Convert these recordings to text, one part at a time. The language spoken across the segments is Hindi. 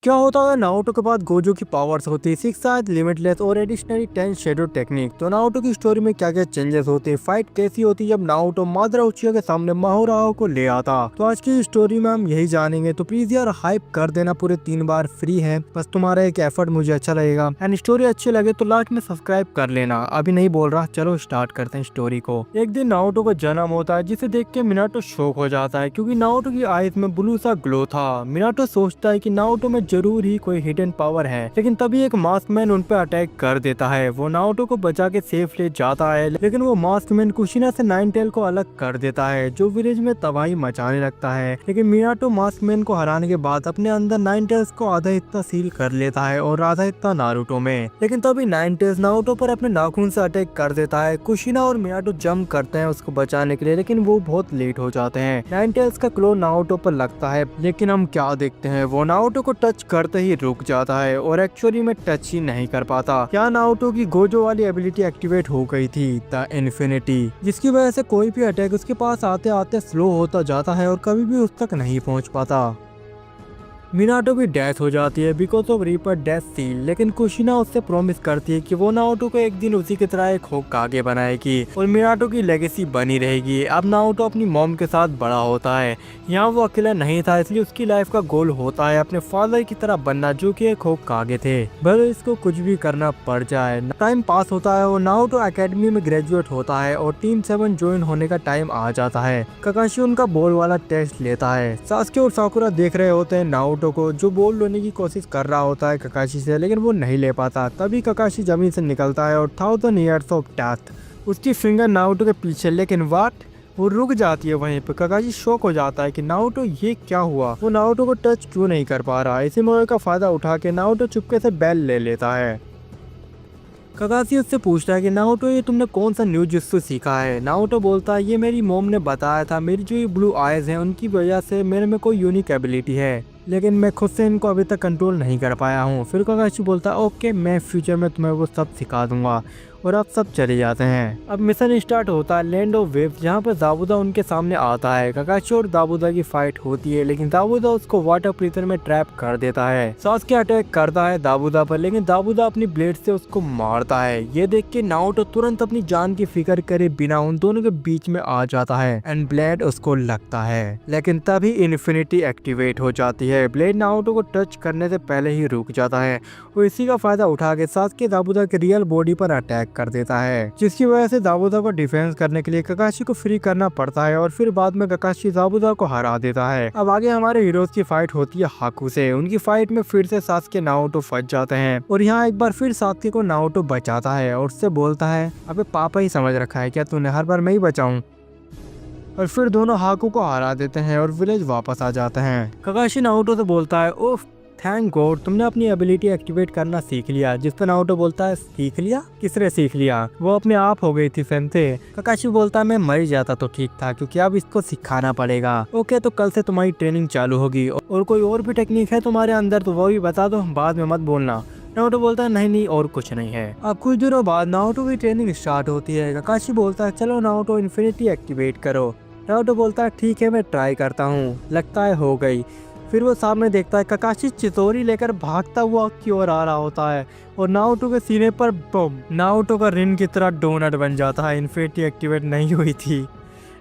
क्या होता है नारुतो के बाद गोजो की पावर्स होती है 6 शायद लिमिटलेस और एडिशनली 10 शेडो टेक्निक। तो नारुतो की स्टोरी में क्या क्या चेंजेस होते हैं, फाइट कैसी होती है जब नारुतो मादरा उचिया के सामने माहोराओ को ले आता। तो आज की स्टोरी में हम यही जानेंगे। तो प्लीज यार हाइप कर देना, पूरे 3 बार फ्री है, बस तुम्हारा एक एफर्ट मुझे अच्छा लगेगा। एंड स्टोरी अच्छी लगे तो लास्ट में सब्सक्राइब कर लेना। अभी नहीं बोल रहा, चलो स्टार्ट करते हैं स्टोरी को। एक दिन नारुतो का जन्म होता है जिसे देख के मिनाटो शॉक हो जाता है क्योंकि नारुतो की आईज में ब्लू सा ग्लो था। मिनाटो सोचता है कि नारुतो में जरूर ही कोई हिडन पावर है, लेकिन तभी एक मास्कमैन उन पे अटैक कर देता है। वो नारुतो को बचा के सेफ ले जाता है, लेकिन वो मास्कमैन कुशिना से नाइन टेल को अलग कर देता है जो विलेज में तबाही मचाने लगता है। लेकिन मिनाटो मास्कमैन को हराने के बाद अपने अंदर नाइन टेल्स को आधा हिस्सा सील कर लेता है और आधा हिस्सा नारुतो में। लेकिन तभी नाइन टेल्स नारुतो पर अपने नाखून से अटैक कर देता है। कुशिना और मिनाटो जंप करते हैं उसको बचाने के लिए, लेकिन वो बहुत लेट हो जाते हैं। नाइन टेल्स का क्लो नारुतो पर लगता है, लेकिन हम क्या देखते हैं वो नारुतो को टच करते ही रुक जाता है और एक्चुअली में टच ही नहीं कर पाता। क्या नारुतो की गोजो वाली एबिलिटी एक्टिवेट हो गई थी, द इन्फिनिटी, जिसकी वजह से कोई भी अटैक उसके पास आते आते स्लो होता जाता है और कभी भी उस तक नहीं पहुंच पाता। मिनाटो भी डेथ हो जाती है because of reaper death seal, लेकिन कुशिना उससे प्रॉमिस करती है कि वो नारुतो को एक दिन उसी की तरह एक होकागे बनाएगी और मिनाटो की लेगेसी बनी रहेगी। अब नारुतो अपनी मॉम के साथ बड़ा होता है। यहाँ वो अकेला नहीं था, इसलिए उसकी लाइफ का गोल होता है अपने फादर की तरह बनना जो कि एक होकागे थे, भले इसको कुछ भी करना पड़ जाए। टाइम पास होता है और नारुतो एकेडमी में ग्रेजुएट होता है और टीम 7 ज्वाइन होने का टाइम आ जाता है। काकाशी उनका बॉल वाला टेस्ट लेता है। सासुके और साकुरा देख रहे होते हैं नारुतो को जो बॉल लेने की कोशिश कर रहा होता है काकाशी से, लेकिन वो नहीं ले पाता। तभी काकाशी जमीन से निकलता है और 1000 इयर्स ऑफ डेथ उसकी फिंगर नारुतो के पीछे, लेकिन वाट वो रुक जाती है वहीं पे। काकाशी शॉक हो जाता है कि नारुतो ये क्या हुआ, वो नारुतो को टच क्यों नहीं कर पा रहा। इसी मौके का फायदा उठा के नारुतो चुपके से बेल ले लेता है। काकाशी उससे पूछता है कि नारुतो ये तुमने कौन सा न्यू जुत्सु सीखा है। नारुतो बोलता है ये मेरी मॉम ने बताया था, मेरी जो ये ब्लू आईज हैं उनकी वजह से मेरे में कोई यूनिक एबिलिटी है, लेकिन मैं खुद से इनको अभी तक कंट्रोल नहीं कर पाया हूँ। फिर काकाशी बोलता है ओके मैं फ्यूचर में तुम्हें वो सब सिखा दूंगा, और अब सब चले जाते हैं। अब मिशन स्टार्ट होता है लैंड ऑफ वेव्स, जहाँ पर दाबुदा उनके सामने आता है। काकाशी और दाबुदा की फाइट होती है, लेकिन दाबुदा उसको वाटर प्रीजर में ट्रैप कर देता है। सासुके अटैक करता है दाबुदा पर, लेकिन दाबुदा अपनी ब्लेड से उसको मारता है। ये देख के नारुतो तुरंत अपनी जान की फिक्र करे बिना उन दोनों के बीच में आ जाता है एंड ब्लेड उसको लगता है, लेकिन तभी इन्फिनिटी एक्टिवेट हो जाती है। ब्लेड नारुतो को टच करने से पहले ही रुक जाता है और इसी का फायदा उठा के सासुके दाबुदा के रियल बॉडी पर अटैक कर देता है, जिसकी वजह से दाबुदा को डिफेंस करने के लिए काकाशी को फ्री करना पड़ता है और फिर बाद में काकाशी दाबुदा को हरा देता है। अब आगे हमारे हीरोज की फाइट होती है हाकू से। उनकी फाइट में फिर से सासुके नारुतो फंस जाते हैं और यहाँ एक बार फिर सासुके को नारुतो बचाता है और उससे बोलता है अबे पापा ही समझ रखा है क्या तूने, हर बार मैं ही बचाऊं। और फिर दोनों हाकू को हरा देते हैं और विलेज वापस आ जाते हैं। काकाशी नारुतो से बोलता है ओफ थैंक गॉड तुमने अपनी एबिलिटी एक्टिवेट करना सीख लिया। जिस पर नारुतो बोलता है सीख लिया, किसने सीख लिया, वो अपने आप हो गई थी सेंसे। काकाशी बोलता है मैं मर जाता तो ठीक था, क्योंकि अब इसको सिखाना पड़ेगा। ओके तो कल से तुम्हारी ट्रेनिंग चालू होगी, और कोई और भी टेक्निक है तुम्हारे अंदर तो वो भी बता दो, बाद में मत बोलना। नारुतो बोलता है नहीं नहीं और कुछ नहीं है। अब कुछ दिनों बाद नारुतो की ट्रेनिंग स्टार्ट होती है। काकाशी बोलता है चलो नारुतो इन्फिनिटी एक्टिवेट करो। नारुतो बोलता है ठीक है मैं ट्राई करता हूँ, लगता है हो गई। फिर वो सामने देखता है काकाशी चितोरी लेकर भागता हुआ की ओर आ रहा होता है और नारुतो के सीने पर बम, नारुतो का रिन की तरह डोनट बन जाता है। इन्फिनिटी एक्टिवेट नहीं हुई थी।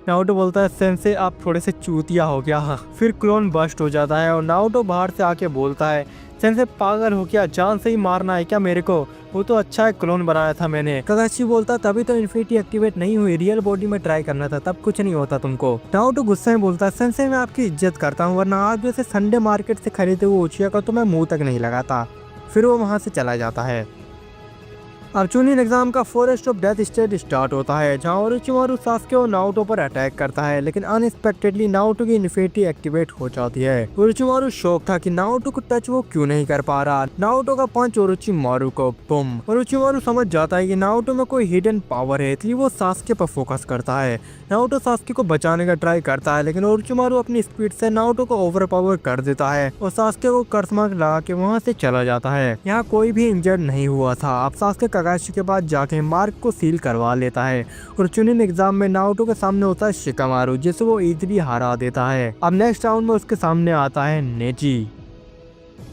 नारुतो बोलता है सेंसे आप थोड़े से चूतिया हो गया। फिर क्लोन बस्ट हो जाता है और नारुतो बाहर से आके बोलता है सेंसे पागल हो क्या, जान से ही मारना है क्या मेरे को, वो तो अच्छा है क्लोन बनाया था मैंने। काकाशी बोलता तभी तो इन्फिनिटी एक्टिवेट नहीं हुई, रियल बॉडी में ट्राई करना था, तब कुछ नहीं होता तुमको। नारुतो गुस्से में बोलता है सेंसे मैं आपकी इज्जत करता हूँ, वरना आज जैसे संडे मार्केट से खरीदे हुए उचिया का तो मैं मुंह तक नहीं लगाता। फिर वो वहाँ से चला जाता है। अब चुनिन एग्जाम का forest of death stage start होता है, जहाँ ओरोचिमारू सासुके और नारुतो पर अटैक करता है, लेकिन अनएक्सपेक्टेडली नारुतो की इन्फिनिटी एक्टिवेट हो जाती है। ओरोचिमारू शौक था कि नारुतो को टच वो क्यों नहीं कर पा रहा। नारुतो का पंच ओरोचिमारू को बम। ओरोचिमारू समझ जाता है कि नारुतो में कोई हिडन पावर है, इसलिए वो सासुके पर फोकस करता है। नारुतो सासुके को बचाने का ट्राई करता है, लेकिन ओरोचिमारू अपनी स्पीड से नारुतो को ओवर पावर कर देता है और सासुके को कर्समा लगा के वहाँ से चला जाता है। यहाँ कोई भी इंजर्ड नहीं हुआ था। अब सासुके काकाशी के बाद जाके मार्क को सील करवा लेता है और चुनिन एग्जाम में नारुतो के सामने होता है शिकामारू, जिसे वो इजीली हरा देता है। अब नेक्स्ट राउंड में उसके सामने आता है नेजी।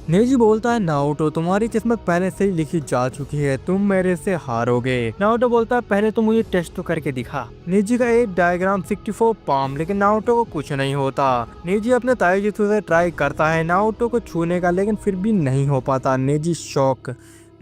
नेजी बोलता है नारुतो तुम्हारी किस्मत पहले से ही लिखी जा चुकी है, तुम मेरे से हारोगे। नारुतो बोलता है पहले तो मुझे टेस्ट तो करके दिखा। नेजी का एक डायग्राम 64 पाम, लेकिन नारुतो को कुछ नहीं होता। नेजी अपने ताइजुत्सु से ट्राई करता है नारुतो को छूने का, लेकिन फिर भी नहीं हो पाता। नेजी शॉक।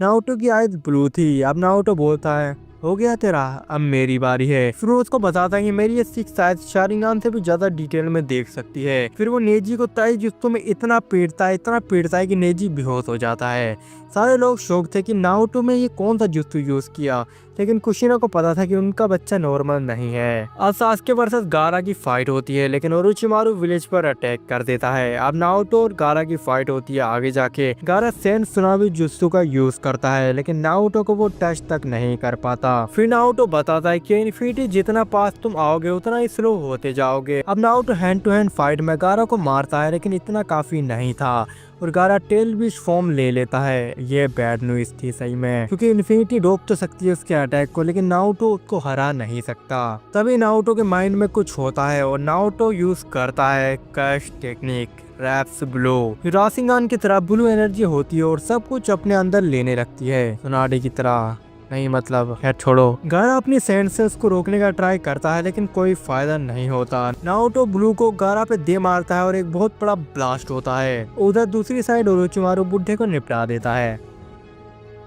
नारुतो की आइज ब्लू थी। अब नारुतो बोलता है हो गया तेरा, अब मेरी बारी है। फिर वो उसको बताता है कि मेरी ये सिक्स शायद शारिंगान से भी ज्यादा डिटेल में देख सकती है। फिर वो नेजी को ताइजुत्सु में इतना पीटता है कि नेजी बेहोश हो जाता है। सारे लोग शौक थे कि नारुतो में ये कौन सा जुत्सु यूज किया, लेकिन कुशिनो को पता था कि उनका बच्चा नॉर्मल नहीं है। अब सास्के वर्सेस गारा की फाइट होती है, लेकिन ओरोचिमारू विलेज पर अटैक कर देता है। अब नारुतो और गारा की फाइट होती है। आगे जाके गारा सेंट सुनामी जुत्सु का यूज करता है, लेकिन नारुतो को वो टच तक नहीं कर पाता। फिर नारुतो बताता है कि इन्फिनिटी जितना पास तुम आओगे उतना ही स्लो होते जाओगे। अब Naruto hand to hand fight में गारा को मारता है, लेकिन इतना काफी नहीं था और गारा टेल विश फॉर्म ले लेता है। ये बैड न्यूज थी सही में, क्योंकि इन्फिनिटी रोक तो सकती है उसके अटैक को, लेकिन नारुतो उसको हरा नहीं सकता। तभी नारुतो के माइंड में कुछ होता है और नारुतो यूज करता है कर्स टेक्निक रैप्स ब्लो। राशिंगान की तरह ब्लू एनर्जी होती है और सब कुछ अपने अंदर लेने लगती है, सुनाडे की तरह नहीं, मतलब है छोड़ो। गारा अपनी सेंसेस को रोकने का ट्राई करता है, लेकिन कोई फायदा नहीं होता। नारुतो ब्लू को गारा पे दे मारता है और एक बहुत बड़ा ब्लास्ट होता है। उधर दूसरी साइड ओरोचिमारू बुड्ढे को निपटा देता है।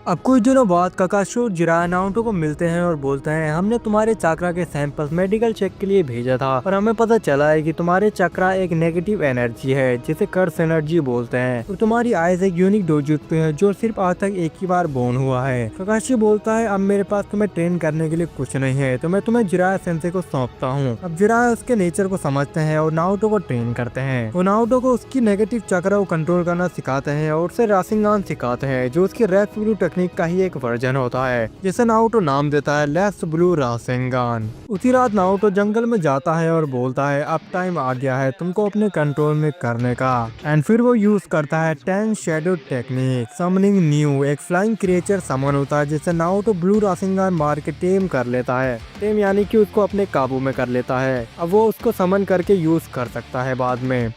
अब कुछ दिनों बाद काकाशी और जिराया नारुतो को मिलते हैं और बोलते हैं हमने तुम्हारे चक्रा के सैंपल्स मेडिकल चेक के लिए भेजा था और हमें पता चला है कि तुम्हारे चक्रा एक नेगेटिव एनर्जी है जिसे कर्स एनर्जी बोलते हैं, और तुम्हारी आइज एक यूनिक डोजुत्सु है जो सिर्फ आज तक एक ही बार बोर्न हुआ है। काकाशी बोलता है अब मेरे पास तुम्हें ट्रेन करने के लिए कुछ नहीं है, तो मैं तुम्हें जिराया सेंसे को सौंपता हूँ। अब जिराया उसके नेचर को समझते हैं और नारुतो को ट्रेन करते हैं। वो नारुतो को उसकी नेगेटिव चक्रा को कंट्रोल करना सिखाते हैं और उसे राशिंगान सिखाते हैं, जो उसकी रैप्स ब्लू टेक्निक का ही एक वर्जन होता है, जिसे नारुतो नाम देता है लेफ्ट ब्लू राशिंगान। उसी रात नारुतो जंगल में जाता है और बोलता है अब टाइम आ गया है तुमको अपने कंट्रोल में करने का। एंड फिर वो यूज करता है 10 शैडो टेक्निक समनिंग न्यू। एक फ्लाइंग क्रिएचर समन होता है जिसे नारुतो ब्लू राशिंगान मार के टेम कर लेता है। टेम यानी कि उसको अपने काबू में कर लेता है। अब वो उसको समन करके यूज कर सकता है बाद में।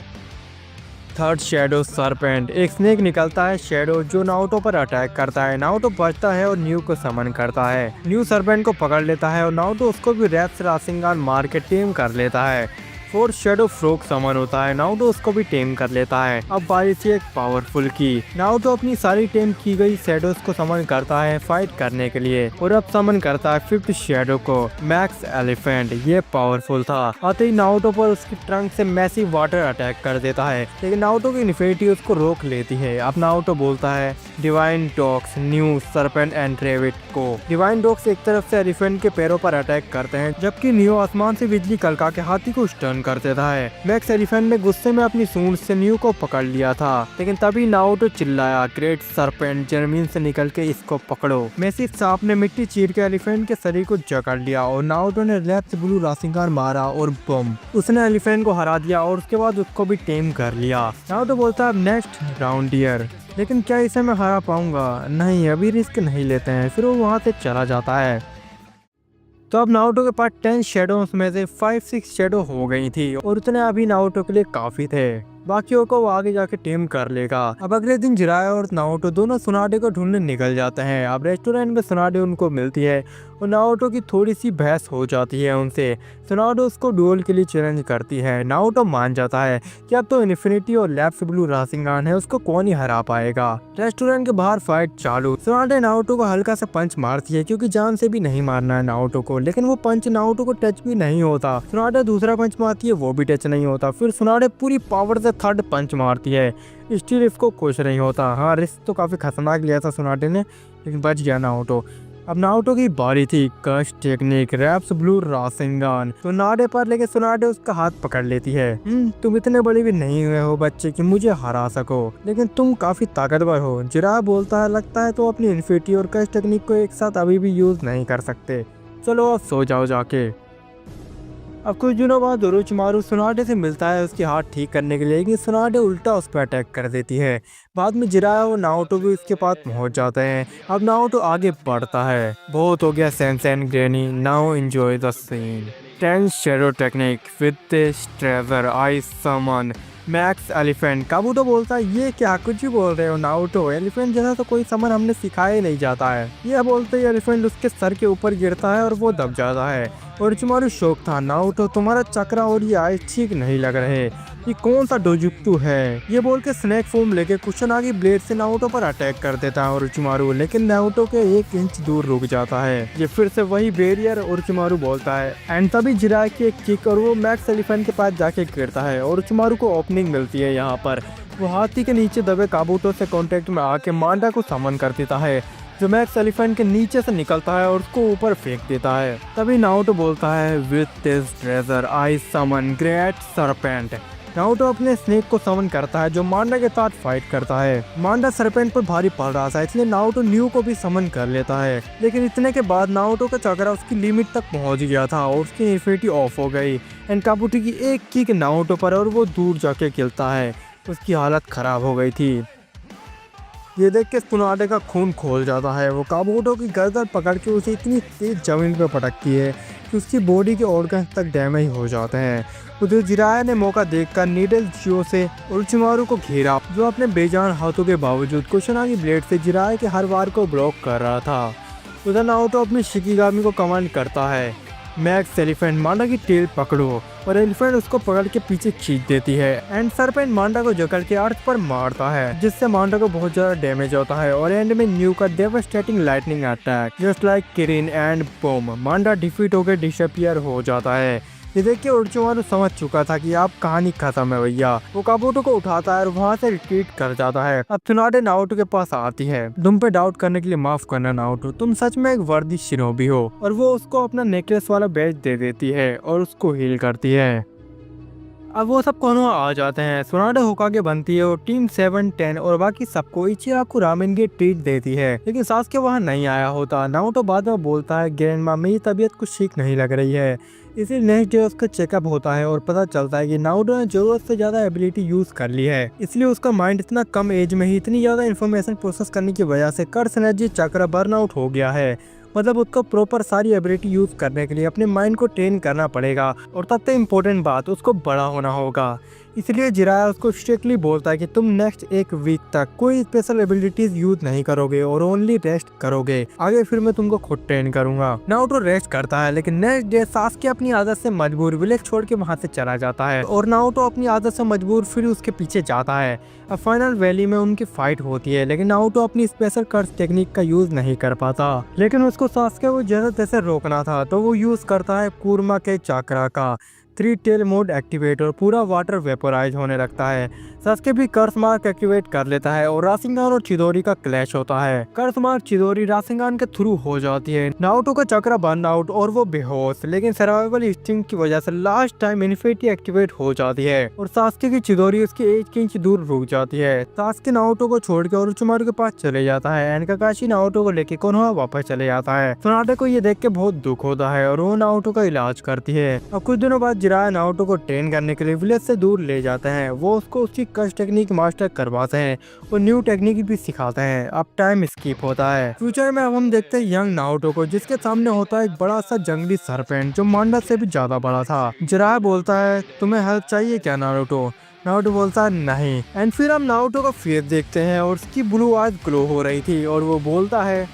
Third shadow serpent. एक स्नेक निकलता है शैडो जो नारुतो पर अटैक करता है। नारुतो बचता है और न्यू को समन करता है। न्यू सरपेंट को पकड़ लेता है और नारुतो उसको भी रैप्स राशिंगान मार के टेम कर लेता है। फोर्थ शैडो फ्रोग समन होता है। नारुतो उसको भी टेम कर लेता है। अब बारी थी एक पावरफुल की। नारुतो अपनी सारी टेम की गई शैडोज को समन करता है फाइट करने के लिए, और अब समन करता है फिफ्थ शैडो को मैक्स एलिफेंट। ये पावरफुल था। आते ही नारुतो पर उसकी ट्रंक से मैसिव वाटर अटैक कर देता है, लेकिन नारुतो की इन्फिनिटी उसको रोक लेती है। अब नारुतो बोलता है divine dogs new serpent and Revit को। डिवाइन डॉग्स एक तरफ से एलिफेंट के पैरों पर अटैक करते हैं, जबकि न्यू आसमान से बिजली कड़का के हाथी को स्टन कर देता है। मैक्स एलिफेंट ने गुस्से में अपनी सूंड से न्यू को पकड़ लिया था, लेकिन तभी नारुतो चिल्लाया ग्रेट सरपेंट जमीन से निकल के इसको पकड़ो। मैसिव सांप ने मिट्टी चीर के एलिफेंट के शरीर को जकड़ लिया और नारुतो ने लेफ्ट ब्लू राशिंगान मारा और बम उसने एलिफेंट को हरा दिया और उसके बाद उसको भी टेम कर लिया। नारुतो बोलता है नेक्स्ट राउंड डियर, लेकिन क्या इसे मैं हरा पाऊंगा? नहीं, अभी रिस्क नहीं लेते हैं। फिर वो वहाँ से चला जाता है। तो अब नारुतो के पास 10 शैडोज में से 5-6 शैडो हो गई थी और उतने अभी नारुतो के लिए काफी थे। बाकियों को वो आगे जाके टेम कर लेगा। अब अगले दिन जिराया और नारुतो दोनों सुनाडे को ढूंढने निकल जाते हैं। अब रेस्टोरेंट में सुनाडे उनको मिलती है और नारुतो की थोड़ी सी बहस हो जाती है उनसे। सुनाडे उसको डुएल के लिए चैलेंज करती है। नारुतो मान जाता है कि अब तो इन्फिनिटी और लेफ्ट ब्लू राशिंगान है, उसको कौन ही हरा पाएगा। रेस्टोरेंट के बाहर फाइट चालू। सुनाडे नारुतो को हल्का सा पंच मारती है, क्योंकि जान से भी नहीं मारना है नारुतो को, लेकिन वो पंच नारुतो को टच भी नहीं होता। सुनाडे दूसरा पंच मारती है, वो भी टच नहीं होता। फिर सुनाडे पूरी पावर से थर्ड पंच मारती है, स्टिल इसको कुछ नहीं होता। हाँ, रिस्क तो काफी खतरनाक लिया था सुनाडे ने, लेकिन बच गया नारुतो। अब नारुतो की बारी थी कर्स टेक्निक रैप्स ब्लू राशिंगान। सुनाडे पर लेके सुनाडे उसका हाथ पकड़ लेती है। तुम इतने बड़े भी नहीं हुए हो बच्चे कि मुझे हरा सको, लेकिन तुम काफी ताकतवर हो। जिराया बोलता है लगता है तो अपनी इन्फिनिटी और कर्स टेक्निक को एक साथ अभी भी यूज नहीं कर सकते, चलो अब सो जाओ जाके। अब कुछ दिनों बाद ओरोचिमारू सुनाडे से मिलता है उसकी हाथ ठीक करने के लिए, लेकिन सुनाडे उल्टा उस पर अटैक कर देती है। बाद में जिराया और नारुतो भी उसके पास पहुंच जाते हैं। अब नारुतो आगे बढ़ता है। बहुत हो गया sense and granny, now enjoy the scene. 10 shadow technique with this treasure I summon max elephant. Kabuto बोलता है ये क्या कुछ भी बोल रहे हो नारुतो, एलिफेंट जैसा तो कोई सामान हमने सिखाया ही नहीं जाता है। यह बोलते ही एलिफेंट उसके सर के ऊपर गिरता है और वो दब जाता है। ओरोचिमारू शौक था, नारुतो तुम्हारा चक्रा और ये आइस ठीक नहीं लग रहे, ये कौन सा डोजुत्सु है। ये बोल के स्नेक फॉर्म लेके कुशनागी ब्लेड से नारुतो पर अटैक कर देता है ओरोचिमारू, लेकिन नारुतो के 1 इंच दूर रुक जाता है। ये फिर से वही बैरियर ओरोचिमारू बोलता है एंड तभी जिराय की एक किक और वो मैक्स एलिफेंट के पास जाके गिरता है। ओरोचिमारू को ओपनिंग मिलती है। यहाँ पर वो हाथी के नीचे दबे काबूतो से कांटेक्ट में आके मांडा को समन कर देता है, जो मैक्स एलिफेंट के नीचे से निकलता है और उसको ऊपर फेंक देता है। तभी नारुतो बोलता है with this treasure I summon great serpent. Naruto अपने स्नेक को समन करता है जो मांडा के साथ फाइट करता है। मांडा सरपेंट पर भारी पड़ रहा था, इसलिए नारुतो न्यू को भी समन कर लेता है, लेकिन इतने के बाद नारुतो का चक्रा उसकी लिमिट तक पहुंच गया था और उसकी इन्फिनिटी ऑफ हो गई एंड काबूतो की एक किक नारुतो पर और वो दूर जाके गिरता है। उसकी हालत खराब हो गई थी। ये देख के सुनाडे का खून खोल जाता है। वो काबूतो की गर्दन पकड़ के उसे इतनी तेज जमीन पर पटकती है कि उसकी बॉडी के ऑर्गन्स तक डैमेज हो जाते हैं। उधर जिराया ने मौका देखकर नीडल जियो से ओरोचिमारू को घेरा, जो अपने बेजान हाथों के बावजूद कुशनागी ब्लेड से जिराया के हर वार को ब्लॉक कर रहा था। उधर नारुतो अपनी शिकिगामी को कमांड करता है मैक्स एलिफेंट मांडा की टेल पकड़ो, और एलिफेंट उसको पकड़ के पीछे खींच देती है एंड सरपेंट मांडा को जकड़ के अर्थ पर मारता है, जिससे मांडा को बहुत ज्यादा डैमेज होता है। और एंड में न्यू का devastating lightning attack just like Kiren and boom, Manda defeat होकर डिसअपियर हो जाता है। ये देख के ओरोचिमारू समझ चुका था कि अब कहानी खत्म है भैया। वो काबूतो को उठाता है और वहाँ से रिट्रीट कर जाता है। अब त्सुनाडे नारुतो के पास आती है। तुम पे डाउट करने के लिए माफ करना नारुतो, तुम सच में एक वर्दी शिनोबी हो। और वो उसको अपना नेकलेस वाला बैज दे देती है और उसको हील करती है। अब वो सब कोनोहा आ जाते हैं। त्सुनाडे होकागे बनती है और टीम 7, 10 और बाकी सबको इचिराको रामेन की ट्रीट देती है, लेकिन सासुके वहाँ नहीं आया होता। नारुतो बाद में बोलता है ग्रैंडमा मेरी तबीयत कुछ ठीक नहीं लग रही है। इसी नेक्स्ट डे उसका चेकअप होता है और पता चलता है कि नारुतो ने जरूरत से ज्यादा एबिलिटी यूज कर ली है, इसलिए उसका माइंड इतना कम एज में ही इतनी ज्यादा इन्फॉर्मेशन प्रोसेस करने की वजह से कर्स एनर्जी चक्र बर्नआउट हो गया है। मतलब उसको प्रॉपर सारी एबिलिटी यूज करने के लिए अपने माइंड को ट्रेन करना पड़ेगा, और सबसे इम्पोर्टेंट बात उसको बड़ा होना होगा। इसलिए जिराया उसको स्ट्रिक्टली बोलता है कि तुम नेक्स्ट 1 वीक तक कोई स्पेशल एबिलिटीज यूज नहीं करोगे और ओनली रेस्ट करोगे, आगे फिर मैं तुमको खुद ट्रेन करूंगा। नारुतो रेस्ट करता है, लेकिन नेक्स्ट डे सासुके अपनी आदत से मजबूर विलेज छोड़ के वहां से चला जाता है और नारुतो अपनी आदत से मजबूर फिर उसके पीछे जाता है। अब फाइनल वैली में उनकी फाइट होती है, लेकिन नारुतो अपनी स्पेशल कर्स टेक्निक का यूज नहीं कर पाता, लेकिन उसको सासुके को जैसे तैसे रोकना था, तो वो यूज करता है कूरमा के चक्रा का 3 टेल मोड एक्टिवेट और पूरा वाटर वेपोराइज होने लगता है। सासुके भी कर्स मार्क एक्टिवेट कर लेता है और राशिंगान और चिदोरी का क्लैश होता है। कर्स मार्क चिदोरी राशिंगान के थ्रू हो जाती है। नारुतो का चक्रा बर्न आउट और वो बेहोश, लेकिन सर्वाइवल इंस्टिंक्ट की वजह से लास्ट टाइम इन्फिनिटी एक्टिवेट हो जाती है और सासुके की चिदोरी उसके 1 इंच दूर रुक जाती है। सासुके नारुतो को छोड़ के ओरोचिमारू के पास चले जाता है एंड काकाशी नारुतो को लेके कोनोहा वापस चले जाता है। त्सुनाडे को ये देख के बहुत दुख होता है और वो नारुतो का इलाज करती है। और कुछ दिनों बाद जिराया नारुतो को ट्रेन करने के लिए विलेज से दूर ले जाते हैं। वो उसको उसकी कर्स टेक्निक मास्टर करवाते हैं और न्यू टेक्निक भी सिखाते हैं। अब टाइम स्किप होता है। फ्यूचर में अब हम देखते हैं यंग नारुतो को, जिसके सामने होता है एक बड़ा सा जंगली सरपेंट जो मांडा से भी ज्यादा बड़ा था। जिराया बोलता है तुम्हें हेल्प चाहिए क्या नारुतो? नारुतो बोलता है नहीं। एंड फिर हम नारुतो का फेस देखते हैं और उसकी ब्लू आइज ग्लो हो रही थी और वो बोलता है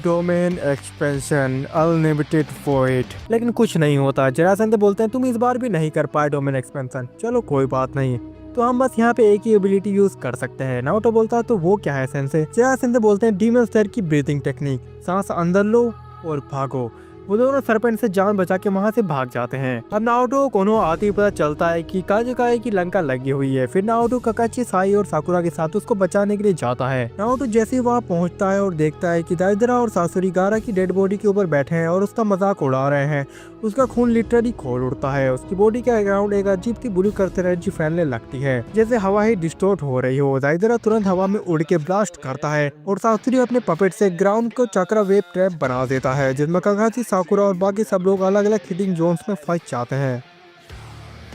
डोमेन एक्सपेंशन अनलिमिटेड वॉइड, लेकिन कुछ नहीं होता। जिराया बोलते हैं तुम इस बार भी नहीं कर पाए डोमेन एक्सपेंशन, चलो कोई बात नहीं, तो हम बस यहाँ पे एक ही एबिलिटी यूज कर सकते हैं। नारुतो बोलता है तो वो क्या है सेंसे? जिराया बोलते हैं डीमन स्लेयर की ब्रीथिंग टेक्निक, सांस अंदर लो और भागो। वो दोनों सरपेंट से जान बचा के वहाँ से भाग जाते हैं। अब नारुतो को कोनोहा आते ही पता चलता है कि काजुकाई की लंका लगी हुई है। फिर नारुतो काकाची, साई और साकुरा के साथ उसको बचाने के लिए जाता है। नारुतो जैसे ही वहाँ पहुँचता है और देखता है कि दाइदरा और सासुरी गारा की डेड बॉडी के ऊपर बैठे हैं और उसका मजाक उड़ा रहे हैं, उसका खून लिटरली खोल उठता है। उसकी बॉडी के अराउंड एक अजीब सी ब्लू कर्स एनर्जी फैलने लगती है, जैसे हवा ही डिस्टोर्ट हो रही हो। दाइदरा तुरंत हवा में उड़ के ब्लास्ट करता है और सासुरी अपने पपेट से ग्राउंड को चक्रा वेब ट्रैप बना देता है, जिसमें काकाची, साकुरा और बाकी सब लोग अलग अलग हिटिंग जोन्स में फंस जाते हैं।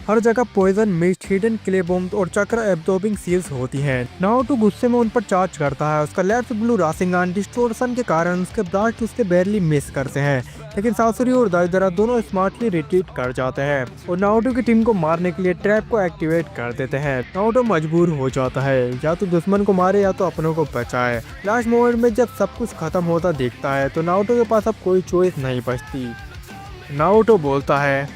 हर जगह poison mist, hidden clay bomb और चक्र एब्जॉर्बिंग सील्स होती हैं। नारुतो गुस्से में उन पर चार्ज करता है। उसका लेफ्ट ब्लू राशिंगान डिस्टोर्शन के कारण उसके ब्लास्ट उसके बैरली मिस करते हैं, लेकिन सासुरी और दाइदरा दोनों स्मार्टली रिट्रीट कर जाते हैं और नारुतो की टीम को मारने के लिए ट्रैप को एक्टिवेट कर देते हैं। नारुतो मजबूर हो जाता है, या तो दुश्मन को मारे या तो अपनों को बचाए। लास्ट मोमेंट में जब सब कुछ खत्म होता दिखता है तो नारुतो के पास अब कोई चॉइस नहीं बचती। नारुतो बोलता है,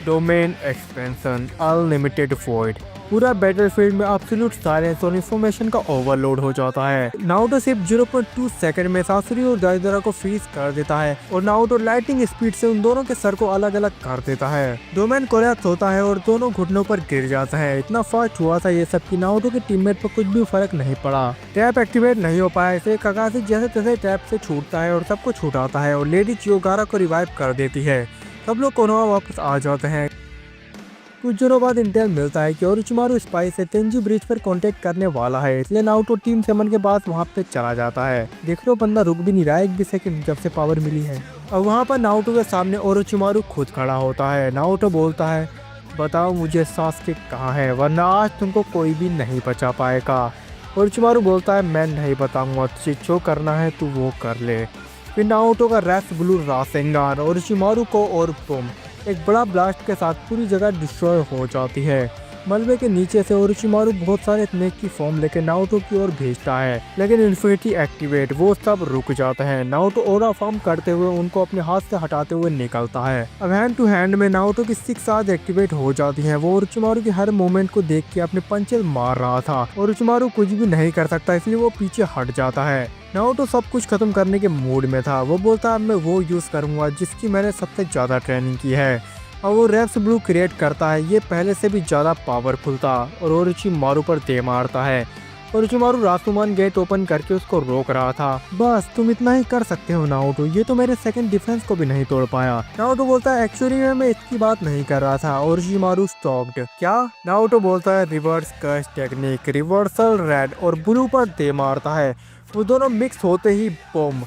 डोमेन एक्सपेंशन अनलिमिटेड वॉइड। पूरा बैटलफील्ड में एब्सोल्यूट साइलेंस और इंफॉर्मेशन का ओवरलोड हो जाता है। नारुतो सिर्फ 0.2 सेकंड में सासुरी और दाइदरा को फ्रीज कर देता है और नारुतो लाइटिंग स्पीड से उन दोनों के सर को अलग अलग कर देता है। डोमेन कोलैप्स होता है और दोनों घुटनों पर गिर जाता है। इतना फास्ट हुआ था ये सब कि नारुतो के टीममेट पर कुछ भी फर्क नहीं पड़ा। टैप एक्टिवेट नहीं हो पाया, इसे काकाशी जैसे तैसे टैप से छूटता है और सबको छुटाता है और लेडी चियोगारा को रिवाइव कर देती है। सब लोग कोनोहा वापस आ जाते हैं। कुछ दिनों बाद इंटेल मिलता है कि ओरोचिमारू स्पाई से तेंजू ब्रिज पर कांटेक्ट करने वाला है, इसलिए नारुतो टीम 7 के पास वहां पे चला जाता है। देख लो बंदा रुक भी नहीं रहा है एक भी सेकंड जब से पावर मिली है। अब वहां पर नारुतो के सामने ओरोचिमारू खुद खड़ा होता है। नारुतो बोलता है, बताओ मुझे सासुके कहाँ है, वरना आज तुमको कोई भी नहीं बचा पाएगा। ओरोचिमारू बोलता है, मैं नहीं बताऊंगा, तुझे जो करना है तू वो कर ले। फिर नारुतो का रैप्स ब्लू रासेंगान ओरोचिमारू को और बूम एक बड़ा ब्लास्ट के साथ पूरी जगह डिस्ट्रॉय हो जाती है। मलबे के नीचे से ओरोचिमारू बहुत सारे स्नेक की फॉर्म लेकर नारुतो की ओर भेजता है, लेकिन इन्फिनिटी एक्टिवेट वो सब रुक जाते हैं। नारुतो ओरा फॉर्म करते हुए उनको अपने हाथ से हटाते हुए निकलता है। अब हैंड टू हैंड में नारुतो की 6 आर्ज एक्टिवेट हो जाती है। वो ओरोचिमारू की हर मूवमेंट को देख के अपने पंचेस मार रहा था। ओरोचिमारू कुछ भी नहीं कर सकता, इसलिए वो पीछे हट जाता है। नारुतो सब कुछ खत्म करने के मूड में था। वो बोलता है, मैं वो यूज करूंगा जिसकी मैंने सबसे ज्यादा ट्रेनिंग की है, और वो रैप्स ब्लू क्रिएट करता है। ये पहले से भी ज्यादा पावरफुल था और ओरोचिमारू पर दे मारता है। ओरोचिमारू रासुमान गेट ओपन करके उसको रोक रहा था। बस तुम इतना ही कर सकते हो नारुतो, ये तो मेरे सेकंड डिफेंस को भी नहीं तोड़ पाया। नारुतो बोलता है, एक्चुअली मैं इसकी बात नहीं कर रहा था। Orochimaru stocked. क्या? नारुतो बोलता है, reverse curse technique. Reversal red और ब्लू पर दे मारता है। वो दोनों मिक्स होते ही बम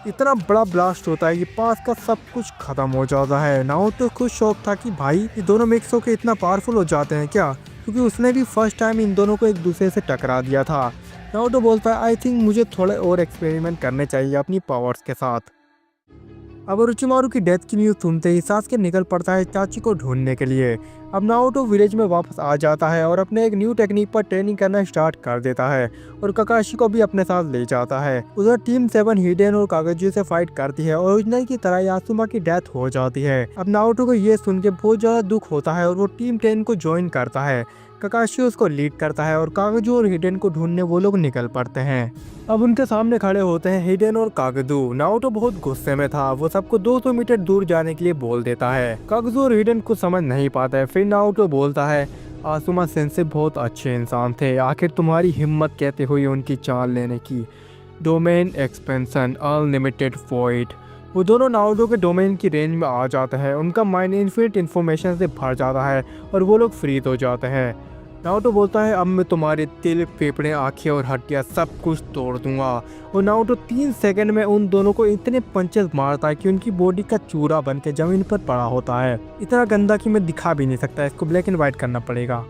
इतना बड़ा ब्लास्ट होता है कि पास का सब कुछ खत्म हो जाता है। नारुतो खुद शौक था कि भाई ये दोनों मिक्स होकर इतना पावरफुल हो जाते हैं क्या, क्योंकि उसने भी फर्स्ट टाइम इन दोनों को एक दूसरे से टकरा दिया था। नारुतो बोलता है, आई थिंक मुझे थोड़े और एक्सपेरिमेंट करने चाहिए अपनी पावर्स के साथ। अब ओरोचिमारू की डेथ की न्यूज़ सुनते ही सासुके निकल पड़ता है चाची को ढूंढने के लिए। अब नारुतो विलेज में वापस आ जाता है और अपने एक न्यू टेक्निक पर ट्रेनिंग करना स्टार्ट कर देता है और काकाशी को भी अपने साथ ले जाता है। उधर टीम 7 हिडेन और कागजी से फाइट करती है और ओरिजिनल की तरह यासुमा की डेथ हो जाती है। अब नारुतो को ये सुन के बहुत ज्यादा दुख होता है और वो टीम 10 को ज्वाइन करता है। काकाशी उसको लीड करता है और कागजू और हिडेन को ढूंढने वो लोग निकल पड़ते हैं। अब उनके सामने खड़े होते हैं हिडेन और कागजू। नारुतो बहुत गुस्से में था, वो सबको 200 मीटर दूर जाने के लिए बोल देता है। कागजू और हिडेन कुछ समझ नहीं पाता है। फिर नारुतो बोलता है, आसुमा सेंसे बहुत अच्छे इंसान थे, आखिर तुम्हारी हिम्मत कैसे हुई उनकी चाल लेने की। Domain expansion unlimited void. वो दोनों नारुतो के डोमेन की रेंज में आ जाते हैं। उनका माइंड इन्फिनिट इन्फॉर्मेशन से भर जाता है और वो लोग फ्रीज हो जाते हैं। नारुतो बोलता है, अब मैं तुम्हारे दिल, फेफड़े, आँखें और हड्डियाँ सब कुछ तोड़ दूंगा। और नारुतो 3 सेकंड में उन दोनों को इतने पंचेस मारता है कि उनकी बॉडी का चूरा बन के जमीन पर पड़ा होता है। इतना गंदा कि मैं दिखा भी नहीं सकता, इसको ब्लैक एंड व्हाइट करना पड़ेगा।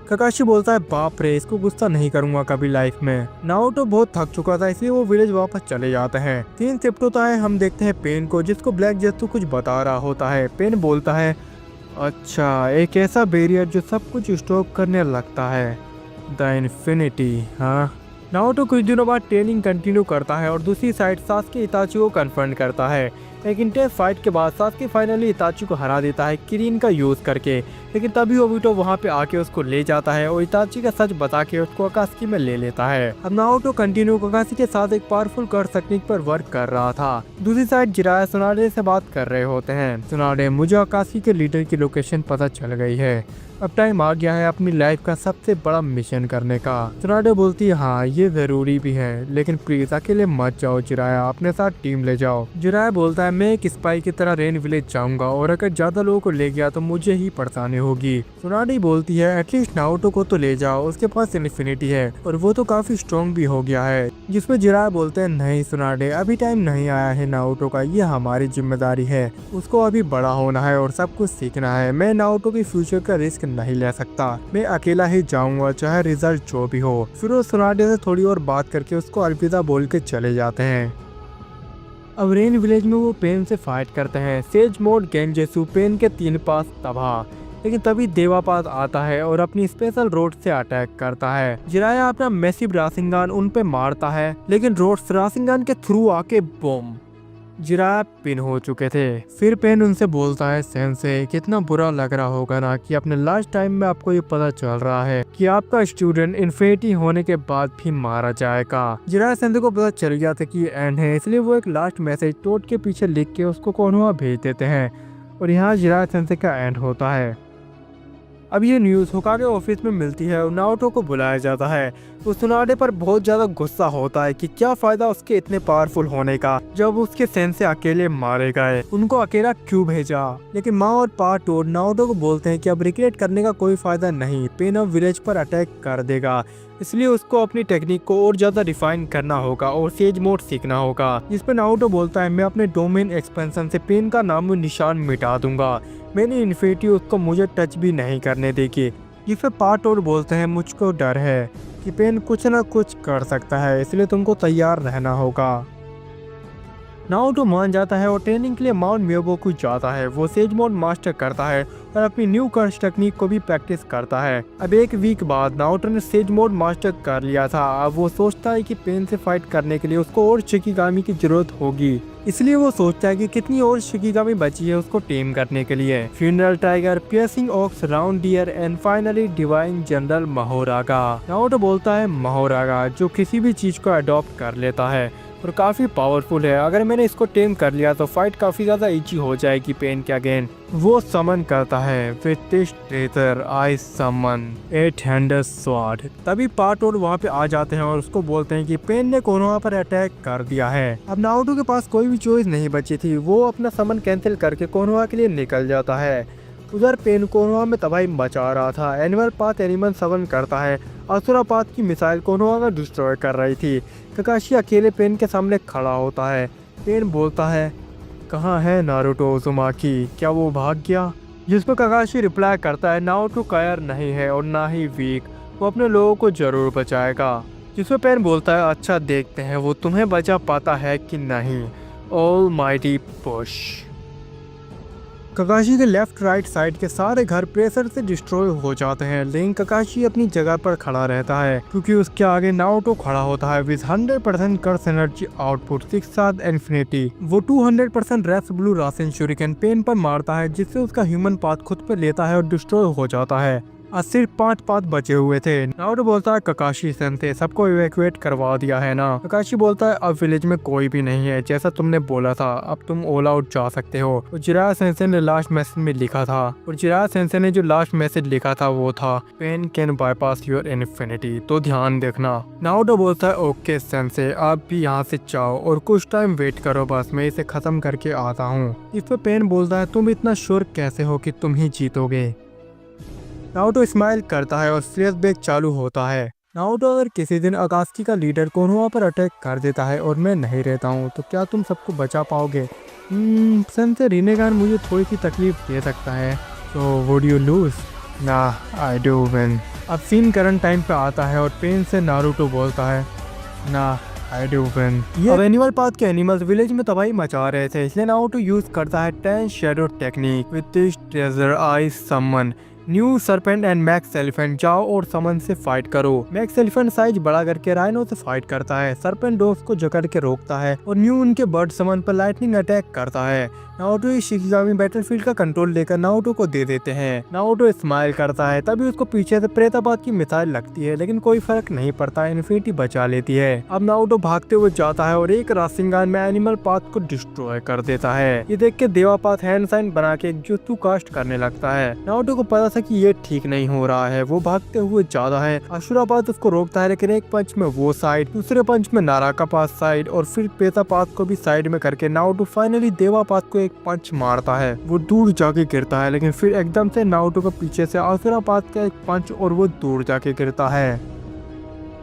काकाशी बोलता है, बाप रे, इसको गुस्सा नहीं करूंगा कभी लाइफ में। नारुतो बहुत थक चुका था, इसलिए वो विलेज वापस चले जाते हैं। 3 शिफ्ट होता है। हम देखते हैं पेन को, जिसको ब्लैक जेत्सु कुछ बता रहा होता है। पेन बोलता है, अच्छा, एक ऐसा बैरियर जो सब कुछ स्टॉप करने लगता है, द इन्फिनिटी। हाँ। नारुतो कुछ दिनों बाद ट्रेनिंग कंटिन्यू करता है और दूसरी साइड सासुके इताची को कन्फ्रंट करता है। एक इंटेंस फाइट के बाद सासुके फाइनली इताची को हरा देता है किरीन का यूज करके, लेकिन तभी ओबिटो वहां पे आके उसको ले जाता है और इताची का सच बता के उसको अकात्सुकी में ले लेता है। अब नारुतो कंटिन्यू काकाशी के साथ एक पावरफुल कर्स टेक्निक पर वर्क कर रहा था। दूसरी साइड जिराया सुनाडे से बात कर रहे होते हैं। सुनाडे, मुझे अकात्सुकी के लीडर की लोकेशन पता चल गई है, अब टाइम आ गया है अपनी लाइफ का सबसे बड़ा मिशन करने का। सुनाडे बोलती है, हाँ ये जरूरी भी है, लेकिन प्लीज अकेले मत जाओ जिराया, अपने साथ टीम ले जाओ। जिराया बोलता है, मैं एक स्पाई की तरह रेन विलेज जाऊंगा और अगर ज्यादा लोगों को ले गया तो मुझे ही परेशानी होगी। सुनाडे बोलती है, एटलीस्ट नारुतो को तो ले जाओ, उसके पास इन्फिनिटी है और वो तो काफी स्ट्रॉन्ग भी हो गया है। जिसमें जिराया बोलते हैं, नहीं सुनाडे, अभी टाइम नहीं आया है नारुतो का, ये हमारी जिम्मेदारी है, उसको अभी बड़ा होना है और सब कुछ सीखना है। मैं नारुतो के फ्यूचर का रिस्क नहीं ले सकता, मैं अकेला ही जाऊंगा चाहे रिजल्ट जो भी हो। फिर वो सुनाडे से थोड़ी और बात करके उसको अलविदा बोल के चले जाते हैं। अब रेन विलेज में वो पेन से फाइट करते हैं। सेज मोड गेंजेसु पेन के 3 पास तबाह, लेकिन तभी देवापात आता है और अपनी स्पेशल रोड से अटैक करता है। जिराया अपना मैसिव राशिंगान उन पे मारता है, लेकिन रोड्स राशिंगान के थ्रू आके बम। जिराया पिन हो चुके थे। फिर पेन उनसे बोलता है, सेंसे कितना बुरा लग रहा होगा ना कि अपने लास्ट टाइम में आपको ये पता चल रहा है कि आपका स्टूडेंट इन्फिनिटी होने के बाद भी मारा जाएगा। जिराया सेंसे को पता चल गया था कि ये एंड है, इसलिए वो एक लास्ट मैसेज टोट के पीछे लिख के उसको कोनोहा भेज देते हैं और यहाँ जिराया सेंसे का एंड होता है। अब ये न्यूज़ होकागे ऑफिस में मिलती है और नारुतो को बुलाया जाता है। उस सुनाने पर बहुत ज्यादा गुस्सा होता है कि क्या फायदा उसके इतने पावरफुल होने का जब उसके सेंसे अकेले मारे गए, उनको अकेला क्यों भेजा। लेकिन माँ और पा टोड नारुतो को बोलते हैं कि अब रिग्रेट करने का कोई फायदा नहीं, पेन अब विलेज पर अटैक कर देगा, इसलिए उसको अपनी टेक्निक को और ज्यादा रिफाइन करना होगा और सेज मोड सीखना होगा। जिस पर नारुतो बोलता है, मैं अपने डोमेन एक्सपेंशन से पेन का नामो निशान मिटा दूंगा, मैंने इन्फिनिटी उसको मुझे टच भी नहीं करने देगी। जिस पे पार्ट और बोलते हैं, मुझको डर है कि पेन कुछ ना कुछ कर सकता है, इसलिए तुमको तैयार रहना होगा। नारुतो मान जाता है और ट्रेनिंग के लिए माउंट मियोबोकू जाता है। वो सेज मोड मास्टर करता है और अपनी न्यू कर्स टेक्निक को भी प्रैक्टिस करता है। अब एक वीक बाद नारुतो ने सेज मोड मास्टर कर लिया था। अब वो सोचता है कि पेन से फाइट करने के लिए उसको और शिकिगामी की जरूरत होगी, इसलिए वो सोचता है कि कितनी और शिकिगामी बची है उसको टीम करने के लिए। Funeral tiger, piercing ox, round deer and finally divine general Mahoraga. Naruto बोलता है महोरागा जो किसी भी चीज को अडॉप्ट कर लेता है और काफी पावरफुल है। अगर मैंने इसको टेम कर लिया तो फाइट काफी ज्यादा इजी हो जाएगी पेन के अगेन। वो समन करता है, with this treasure I summon 800 sword. तभी पार्ट और वहाँ पे आ जाते हैं और उसको बोलते हैं कि पेन ने कोनोहा पर अटैक कर दिया है। अब नारुतो के पास कोई भी चॉइस नहीं बची थी, वो अपना समन कैंसिल करके कोनोहा के लिए निकल जाता है। उधर पेन कोनोहा में तबाही मचा रहा था। एनिमल पाथ एनिमल समन करता है। असुरा पाथ की मिसाइल कोनोहा का डिस्ट्रॉय कर रही थी। ककाशी अकेले पेन के सामने खड़ा होता है। पेन बोलता है, कहाँ है नारुतो उज़ुमाकी, क्या वो भाग गया? जिस पर ककाशी रिप्लाई करता है, नारुतो कायर नहीं है और ना ही वीक, वो अपने लोगों को जरूर बचाएगा। जिस पर पेन बोलता है, अच्छा देखते हैं वो तुम्हें बचा पाता है कि नहीं। Almighty push. ककाशी के लेफ्ट राइट साइड के सारे घर प्रेशर से डिस्ट्रॉय हो जाते हैं, लेकिन ककाशी अपनी जगह पर खड़ा रहता है क्योंकि उसके आगे नारुतो खड़ा होता है विद 100% कर्स एनर्जी आउटपुट 6 साथ इन्फिनिटी। वो 200% रेस ब्लू रासेन शूरिकेन पेन पर मारता है, जिससे उसका ह्यूमन पाथ खुद पे लेता है और डिस्ट्रॉय हो जाता है। आज सिर्फ 5 पाथ बचे हुए थे। नारुतो बोलता है, ककाशी सेंसे सबको इवैक्यूएट करवा दिया है ना? ककाशी बोलता है, अब विलेज में कोई भी नहीं है, जैसा तुमने बोला था, अब तुम ऑल आउट जा सकते हो। और जिराया सेंसे ने लास्ट मैसेज में लिखा था, और जिराया सेंसे ने जो लास्ट मैसेज लिखा था वो था, pain can bypass your infinity, तो ध्यान देखना। नारुतो बोलता है, ओके सेंसे आप भी यहाँ से जाओ और कुछ टाइम वेट करो, बस मैं इसे खत्म करके आता हूँ। इस पर पेन बोलता है, तुम इतना श्योर कैसे हो कि तुम ही जीतोगे? नारुतो स्माइल करता है और फ्लैशबैक चालू होता है। नारुतो, अगर किसी दिन अकात्सुकी का लीडर कोनोहा पर अटैक कर देता है और मैं नहीं रहता हूँ तो क्या तुम सबको बचा पाओगे? सेंसे रिनेगान मुझे थोड़ी सी तकलीफ दे सकता है, तो वुड यू लूज? ना, आई डू विन। अब सीन करंट टाइम पे आता है और पेन से नारुतो बोलता है, ना आई डू विन। अब एनिमल पाथ के एनिमल्स विलेज में तबाही मचा रहे थे, इसलिए नारुतो यूज करता है 10 shadow technique. With this treasure I summon new serpent and max elephant. जाओ और समन से फाइट करो। मैक्स एलिफेंट साइज बड़ा करके राइनो से फाइट करता है। सरपेंट डॉग्स को जकड़ के रोकता है और न्यू उनके बर्ड समन पर लाइटनिंग अटैक करता है। नारुतो इस शिकिगामी बैटलफील्ड का कंट्रोल लेकर नारुतो को दे देते हैं। नारुतो स्माइल करता है, तभी उसको पीछे से प्रेतापात की मिसाइल लगती है, लेकिन कोई फर्क नहीं पड़ता, इन्फिनिटी बचा लेती है। अब नारुतो भागते हुए जाता है और एक राशिंगान में एनिमल पाथ को डिस्ट्रॉय कर देता है। ये देख के देवापात हैंड साइन बना के एक जुत्सु कास्ट करने लगता है। नारुतो को पता था कि ये ठीक नहीं हो रहा है, वो भागते हुए जाता है। असुरापात उसको रोकता है, लेकिन एक पंच में वो साइड, दूसरे पंच में नाराका पाथ साइड और फिर प्रेतापात को भी साइड में करके नारुतो फाइनली देवापात को एक पंच मारता है। वो दूर जाके गिरता है, लेकिन फिर एकदम से नारुतो को पीछे से असुरापात का एक पंच और वो दूर जाके गिरता है।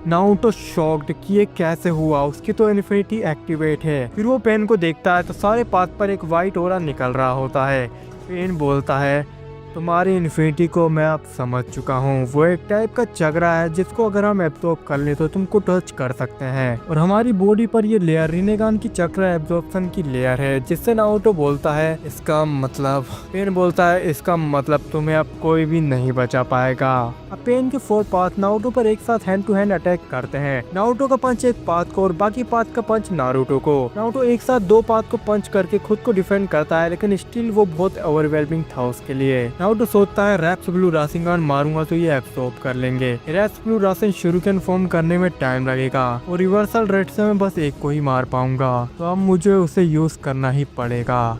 नारुतो शॉक्ड कि ये कैसे हुआ, उसकी तो इन्फिनिटी एक्टिवेट है। फिर वो पेन को देखता है तो सारे पाथ पर एक व्हाइट ओरा निकल रहा होता है। पेन बोलता है, तुम्हारी इन्फिनिटी को मैं अब समझ चुका हूँ। वो एक टाइप का चक्रा है जिसको अगर हम एब्जॉर्ब कर ले तो तुमको टच कर सकते हैं, और हमारी बॉडी पर ये लेयर रिनेगान की चक्रा एब्जॉर्प्शन की लेयर है, जिससे नारुतो बोलता है इसका मतलब, पेन बोलता है इसका मतलब तुम्हें अब कोई भी नहीं बचा पाएगा। अब पेन के 4 पाथ नारुतो पर एक साथ हैंड टू हैंड अटैक करते हैं। नारुतो का पंच एक पाथ को और बाकी पाथ का पंच नारुतो को। नारुतो एक साथ 2 पाथ को पंच करके खुद को डिफेंड करता है, लेकिन स्टिल वो बहुत ओवरवेलमिंग था उसके लिए। नारुतो सोचता है रैप्स ब्लू रासेनगान मारूंगा तो ये एब्सॉर्ब कर लेंगे। रैप्स ब्लू रासेन शूरिकेन फॉर्म करने में टाइम लगेगा और रिवर्सल रेट से मैं बस एक को ही मार पाऊंगा, तो अब मुझे उसे यूज करना ही पड़ेगा।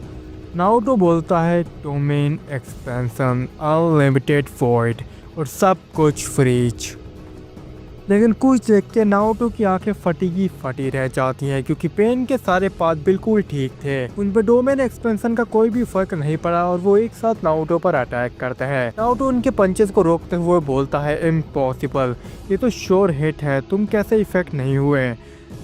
नारुतो बोलता है डोमेन एक्सपेंशन, अनलिमिटेड वॉइड और सब कुछ फ्रीज। लेकिन कुछ देख के नारुतो की आंखें फटी रह जाती हैं, क्योंकि पेन के सारे पाथ बिल्कुल ठीक थे। उन पर डोमेन एक्सपेंशन का कोई भी फर्क नहीं पड़ा और वो एक साथ नारुतो पर अटैक करते हैं। नारुतो उनके पंचेस को रोकते हुए बोलता है इम्पॉसिबल, ये तो श्योर हिट है, तुम कैसे इफेक्ट नहीं हुए।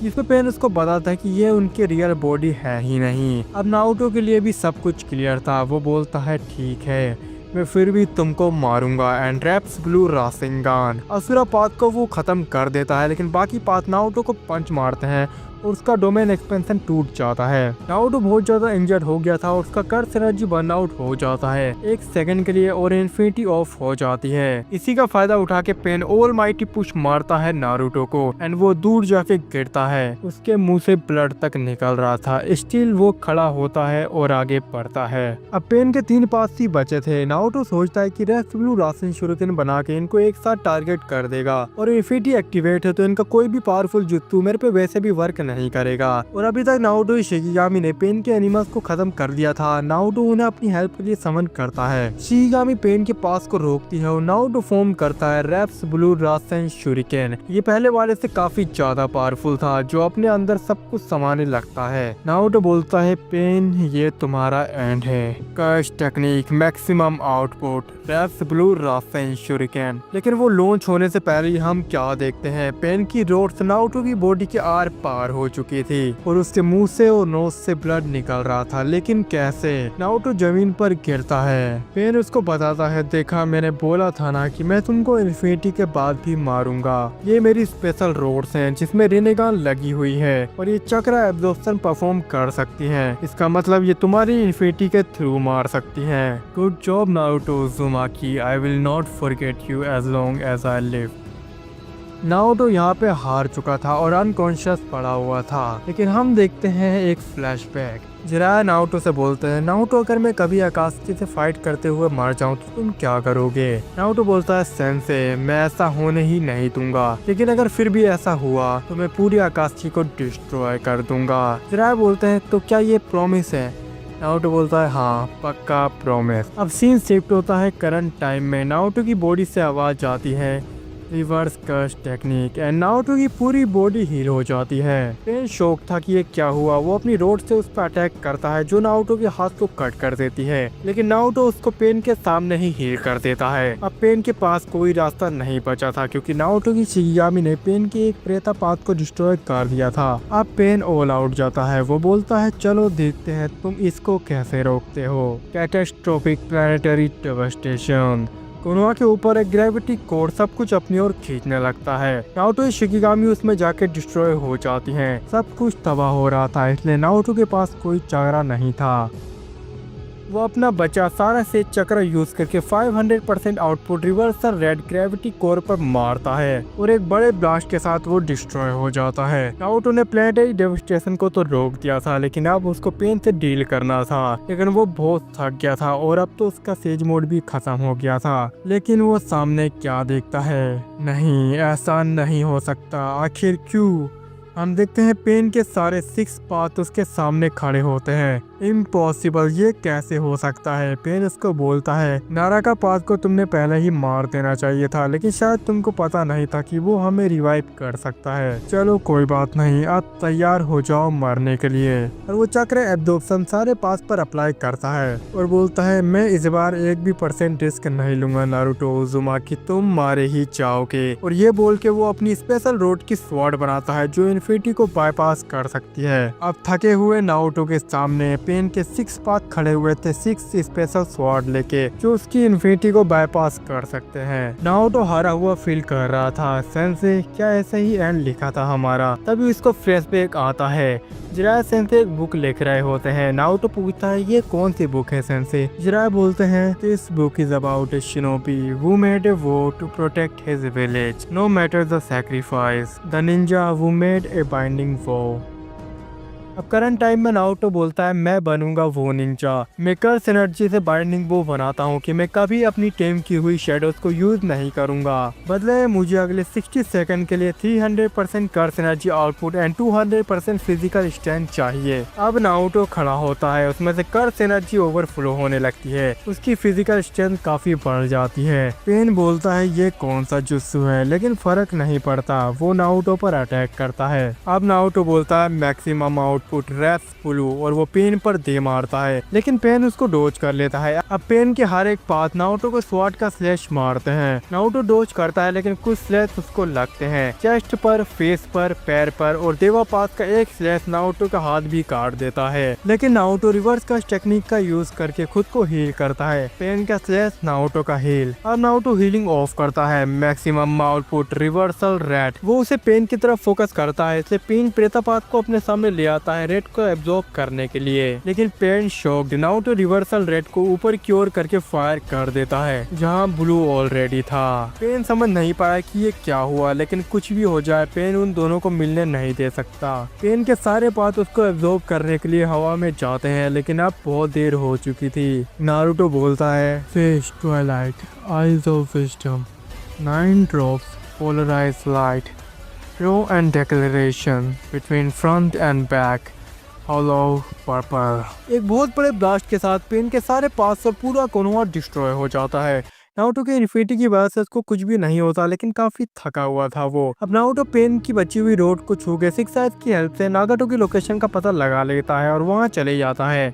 जिसपे पेन उसको बताता है कि ये उनकी रियल बॉडी है ही नहीं। अब नारुतो के लिए भी सब कुछ क्लियर था। वो बोलता है ठीक है, मैं फिर भी तुमको मारूंगा and lapse blue Rasengan. Asura path को वो खत्म कर देता है, लेकिन बाकी पाथ नारुतो को पंच मारते हैं और उसका डोमेन एक्सपेंशन टूट जाता है। नारुतो बहुत ज्यादा इंजर्ड हो गया था और उसका कर्स एनर्जी बर्न आउट हो जाता है एक सेकंड के लिए और इन्फिनिटी ऑफ हो जाती है। इसी का फायदा उठा के पेन ऑलमाइटी पुश मारता है नारुतो को एंड वो दूर जाके गिरता है। उसके मुंह से ब्लड तक निकल रहा था, स्टिल वो खड़ा होता है और आगे बढ़ता है। अब पेन के 3 पास ही बचे थे। नारुतो सोचता है कि रैप्स ब्लू रासेन शूरिकेन बना के इनको एक साथ टारगेट कर देगा, और इन्फिनिटी एक्टिवेट है तो इनका कोई भी पावरफुल जुत्सु मेरे पे वैसे भी वर्क नहीं करेगा। और अभी तक नारुतो शिकिगामी ने पेन के एनिमल्स को खत्म कर दिया था। नारुतो उन्हें अपनी हेल्प के लिए समन करता है। शिकिगामी पेन के पास को रोकती है और नारुतो फॉर्म करता है रैप्स ब्लू रासेन शूरिकेन। ये पहले वाले से काफी ज्यादा पावरफुल था, जो अपने अंदर सब कुछ समाने लगता है। नारुतो बोलता है पेन ये तुम्हारा एंड है, curse technique maximum output lapse blue रासेन shuriken. लेकिन वो लॉन्च होने से पहले हम क्या देखते हैं, पेन की रोड्स नारुतो की बॉडी के आर पार हो चुकी थी और उसके मुंह से और नोज से ब्लड निकल रहा था। लेकिन कैसे? नारुतो जमीन पर गिरता है। पेन उसको बताता है देखा मैंने बोला था ना कि मैं तुमको इन्फिनिटी के बाद भी मारूंगा। ये मेरी स्पेशल रोड्स हैं जिसमें रिनेगान लगी हुई है और ये चक्रा एब्जॉर्प्शन परफॉर्म कर सकती है। इसका मतलब ये तुम्हारी इन्फिनिटी के थ्रू मार सकती है। Good job Naruto Uzumaki, I will not forget you as long as I live. Naruto यहाँ पे हार चुका था और अनकॉन्शियस पड़ा हुआ था। लेकिन हम देखते हैं एक फ्लैशबैक। जिराया नारुतो से बोलते हैं नारुतो अगर मैं कभी आकाशी से फाइट करते हुए मर जाऊं तो तुम क्या करोगे? नारुतो बोलता है सेंसे मैं ऐसा होने ही नहीं दूंगा, लेकिन अगर फिर भी ऐसा हुआ तो मैं पूरी आकाशी को डिस्ट्रॉय कर दूंगा। जिराया बोलते हैं तो क्या ये प्रॉमिस है? नारुतो बोलता है हाँ पक्का प्रॉमिस। अब सीन शिफ्ट होता है करंट टाइम में। नारुतो की बॉडी से आवाज आती है reverse curse technique and Naruto की पूरी बॉडी हील हो जाती है। पेन शौक था कि ये क्या हुआ। वो अपनी रोड से उस पर अटैक करता है जो नारुतो के हाथ को कट कर देती है, लेकिन नारुतो उसको पेन के सामने ही हील कर देता है। अब पेन के पास कोई रास्ता नहीं बचा था क्योंकि नारुतो की शिकिगामी ने पेन के एक प्रेता पाथ को डिस्ट्रॉय कर दिया था। अब पेन ऑल आउट जाता है। वो बोलता है चलो देखते हैं तुम इसको कैसे रोकते हो। Catastrophic planetary devastation. कोनोहा के ऊपर एक ग्रेविटी कोर सब कुछ अपनी ओर खींचने लगता है। नारुतो शिकिगामी उसमें जाके डिस्ट्रॉय हो जाती हैं। सब कुछ तबाह हो रहा था, इसलिए नारुतो के पास कोई चारा नहीं था। वो अपना बचा सारा से चक्र यूज करके 500% output reversal red gravity core पर मारता है और एक बड़े ब्लास्ट के साथ वो डिस्ट्रॉय हो जाता है। नारुतो ने प्लैनेटरी डेवास्टेशन को तो रोक दिया था, लेकिन अब उसको पेन से डील करना था। लेकिन वो बहुत थक गया था और अब तो उसका सेज मोड भी खत्म हो गया था। लेकिन वो सामने क्या देखता है, नहीं ऐसा नहीं हो सकता, आखिर क्यों? हम देखते हैं पेन के सारे 6 पाथ उसके सामने खड़े होते हैं। इम्पॉसिबल, ये कैसे हो सकता है? पेन उसको बोलता है नाराका पाथ को तुमने पहले ही मार देना चाहिए था, लेकिन शायद तुमको पता नहीं था कि वो हमें रिवाइव कर सकता है। चलो कोई बात नहीं, अब तैयार हो जाओ मरने के लिए। और वो चक्र एब्जॉर्प्शन सारे पाथ पर अप्लाई करता है और बोलता है मैं इस बार 1% रिस्क नहीं लूंगा नारुतो उज़ुमाकी, तुम मारे ही जाओगे। और ये बोल के वो अपनी स्पेशल रोड की स्वॉर्ड बनाता है जो इन्फिनिटी को बाईपास कर सकती है। अब थके हुए नारुतो के सामने पेन के 6 पाथ खड़े हुए थे 6 स्पेशल स्वॉर्ड लेके, जो उसकी इन्फिनिटी को बाईपास कर सकते हैं। नारुतो हारा हुआ फील कर रहा था, सेंसे क्या ऐसे ही एंड लिखा था हमारा। तभी उसको फ्लैशबैक आता है, जिराया सेंसे एक बुक लिख रहे होते हैं। नारुतो पूछता है ये कौन सी बुक है सेंसे। जिराया बोलते हैं this book is about a shinobi who made a war to protect his village no matter the sacrifice the ninja who made a binding war. अब करंट टाइम में नारुतो बोलता है मैं बनूंगा वो निंजा, मैं कर्स एनर्जी से बाइंडिंग वो बनाता हूँ कि मैं कभी अपनी टेम की हुई शेडोज को यूज नहीं करूंगा। बदले में मुझे अगले 60 सेकंड के लिए 300% curse energy output and 200% physical strength चाहिए। अब नारुतो खड़ा होता है, उसमें से कर्स एनर्जी ओवरफ्लो होने लगती है, उसकी फिजिकल स्ट्रेंथ काफी बढ़ जाती है। पेन बोलता है ये कौन सा जुत्सु है, लेकिन फर्क नहीं पड़ता, वो नारुतो पर अटैक करता है। अब नारुतो बोलता है मैक्सिमम आउटपुट रेप्स पुलू और वो पेन पर दे मारता है, लेकिन पेन उसको डोज कर लेता है। अब पेन के हर एक पाथ नारुतो को स्वॉर्ड का स्लैश मारते हैं। नारुतो डोज करता है, लेकिन कुछ स्लैश उसको लगते हैं चेस्ट पर, फेस पर, पैर पर, और देवा पाथ का एक स्लैश नारुतो का हाथ भी काट देता है। लेकिन नारुतो रिवर्स का टेक्निक का यूज करके खुद को हील करता है। पेन का स्लैश नारुतो का हील। अब नारुतो हीलिंग ऑफ करता है, मैक्सिमम आउटपुट रिवर्सल रेड। वो उसे पेन की तरफ फोकस करता है, इसलिए पेन प्रेतापात को अपने सामने ले आता है रेड को एब्जॉर्ब करने के लिए। लेकिन pain shocked, Naruto reversal red को ऊपर की ओर करके फायर कर देता है जहां ब्लू ऑलरेडी था। पेन समझ नहीं पाया कि ये क्या हुआ, लेकिन कुछ भी हो जाए पेन उन दोनों को मिलने नहीं दे सकता। पेन के सारे पार्ट उसको एब्जॉर्ब करने के लिए हवा में जाते हैं, लेकिन अब बहुत देर हो चुकी थी। नारुतो बोलता है fish twilight eyes of wisdom 9 drops polarize light row and declaration between front and back hollow purple. एक बहुत बड़े ब्लास्ट के साथ पेन के सारे पार्ट्स और पूरा कोनोहा डिस्ट्रॉय हो जाता है। नारुतो के इन्फिनिटी की वजह से उसको कुछ भी नहीं होता, लेकिन काफी थका हुआ था वो। अब नारुतो पेन की बची हुई रोड को छू के 6 आइज की हेल्प से नागाटो की लोकेशन का पता लगा लेता है और वहाँ चले जाता है,